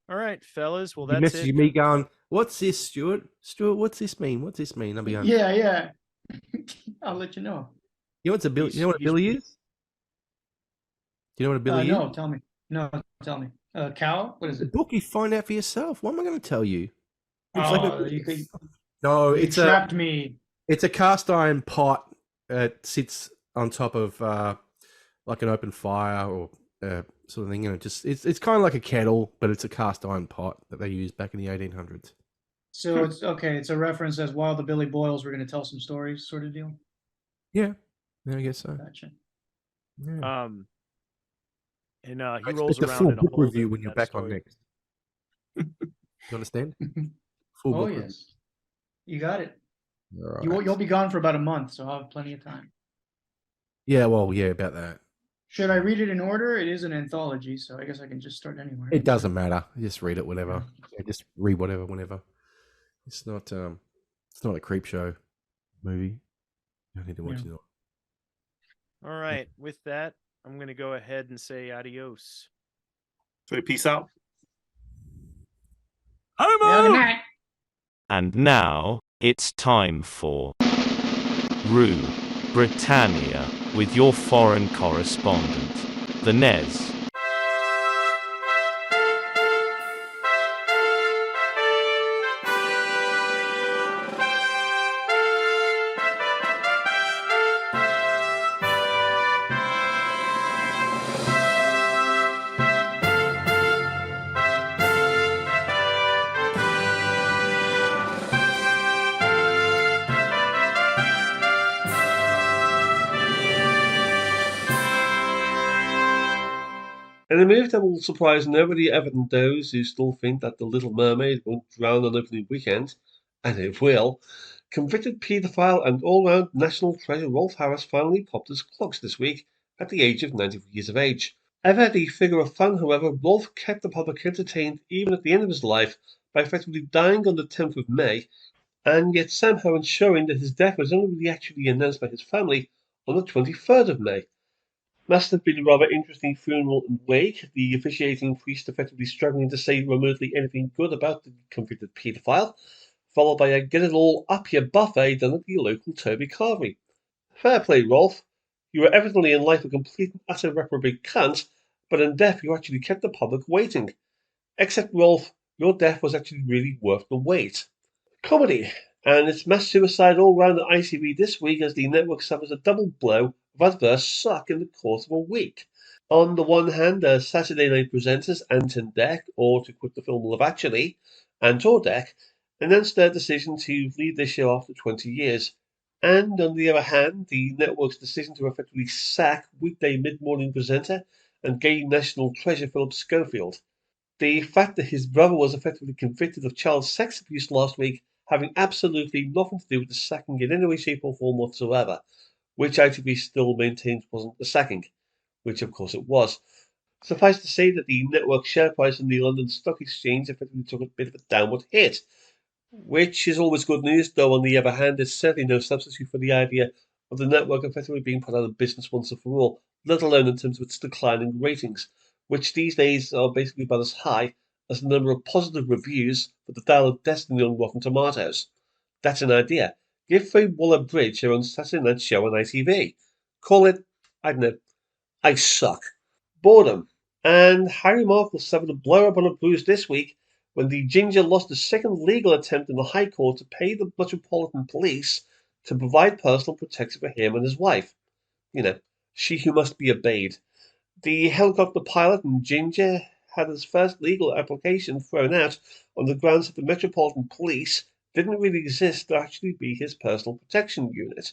All right, fellas. Well, You that's messaging it. me going, "What's this, Stuart? Stuart, what's this mean? What's this mean?" I'll be on. Yeah. I'll let you know. You know what's a Billy? You know what a Billy is? Do you know what a Billy is? No, tell me. No, tell me. Cow? What is The it? book you find out for yourself. What am I going to tell you? You It's trapped me. It's a cast iron pot. It sits on top of like an open fire or sort of thing. You know, just it's kind of like a kettle, but it's a cast iron pot that they used back in the 1800s. So it's okay. It's a reference as Wild to Billy Boyles. We're going to tell some stories, sort of deal. Yeah, I guess so. Gotcha. Yeah. And I he rolls expect a around full in a book hole review in when you're that back on story. next. You understand? Full Oh book review. yes, you got it. All right. You'll be gone for about a month, so I'll have plenty of time. Yeah, well, yeah, about that. Should I read it in order? It is an anthology, so I guess I can just start anywhere. It doesn't matter. Just read it whenever. Yeah, just read whatever whenever. It's not a creep show movie. You don't need to watch it. All right. With that, I'm going to go ahead and say adios. So peace out. Yeah, good night. And now, it's time for Rue Britannia, with your foreign correspondent, the Nez. In a move that will surprise nobody other than those who still think that The Little Mermaid won't drown on opening weekend, and it will, convicted paedophile and all-round national treasure Rolf Harris finally popped his clogs this week at the age of 93 years of age. Ever the figure of fun, however, Rolf kept the public entertained even at the end of his life by effectively dying on the 10th of May, and yet somehow ensuring that his death was only really actually announced by his family on the 23rd of May. Must have been a rather interesting funeral and wake, the officiating priest effectively struggling to say remotely anything good about the convicted paedophile, followed by a get it all up your buffet done at the local Toby Carvery. Fair play, Rolf. You were evidently in life a complete and utter reprobate cunt, but in death you actually kept the public waiting. Except, Rolf, your death was actually really worth the wait. Comedy, and it's mass suicide all round the ITV this week as the network suffers a double blow of adverse suck in the course of a week. On the one hand, the Saturday night presenters Anton Deck, or to quote the film Love Actually, Antor Deck, announced their decision to leave this show after 20 years. And on the other hand, the network's decision to effectively sack weekday mid-morning presenter and gay national treasure Philip Schofield. The fact that his brother was effectively convicted of child sex abuse last week having absolutely nothing to do with the sacking in any way, shape, or form whatsoever, which ITV still maintains wasn't the sacking, which of course it was. Suffice to say that the network share price in the London Stock Exchange effectively took a bit of a downward hit, which is always good news, though on the other hand, is certainly no substitute for the idea of the network effectively being put out of business once and for all, let alone in terms of its declining ratings, which these days are basically about as high as the number of positive reviews for the Dial of Destiny on Rotten Tomatoes. That's an idea. Give Faye Waller-Bridge her own Saturday night show on ITV. Call it, I don't know, I Suck. Boredom. And Harry Markle suffered a blow up on a bruise this week when the Ginger lost a second legal attempt in the High Court to pay the Metropolitan Police to provide personal protection for him and his wife. You know, she who must be obeyed. The helicopter pilot and Ginger had his first legal application thrown out on the grounds that the Metropolitan Police didn't really exist to actually be his personal protection unit.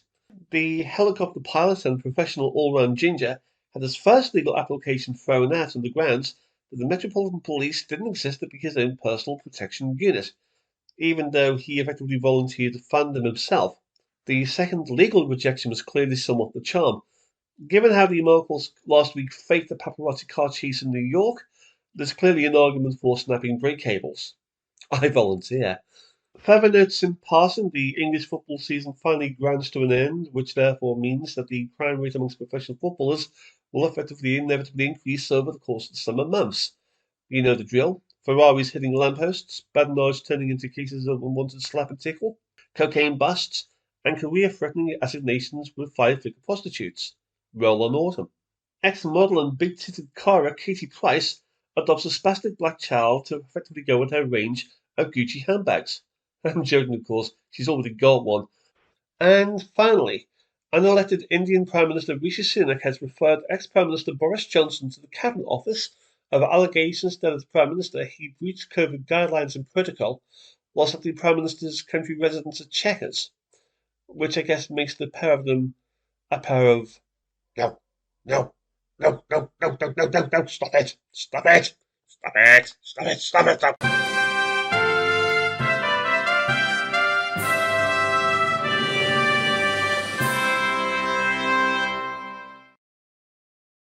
The helicopter pilot and professional all-round Ginger had his first legal application thrown out on the grounds that the Metropolitan Police didn't exist to be his own personal protection unit, even though he effectively volunteered to fund them himself. The second legal rejection was clearly somewhat the charm. Given how the Markles last week faked the paparazzi car chase in New York, there's clearly an argument for snapping brake cables. I volunteer. Further notes in passing, the English football season finally grinds to an end, which therefore means that the crime rate amongst professional footballers will effectively inevitably increase over the course of the summer months. You know the drill. Ferraris hitting lampposts, badinage turning into cases of unwanted slap and tickle, cocaine busts, and career-threatening assignations with five-figure prostitutes. Roll on autumn. Ex-model and big-titted Cara Katie Price adopts a spastic black child to effectively go with her range of Gucci handbags. I'm joking, of course, she's already got one. And finally, unelected Indian Prime Minister Rishi Sunak has referred ex-Prime Minister Boris Johnson to the Cabinet Office over allegations that as Prime Minister he breached COVID guidelines and protocol whilst at the Prime Minister's country residence at Chequers, which I guess makes the pair of them a pair of no, no, no, no, no, no, no, no, no, stop it, stop it, stop it, stop it, stop it, stop it.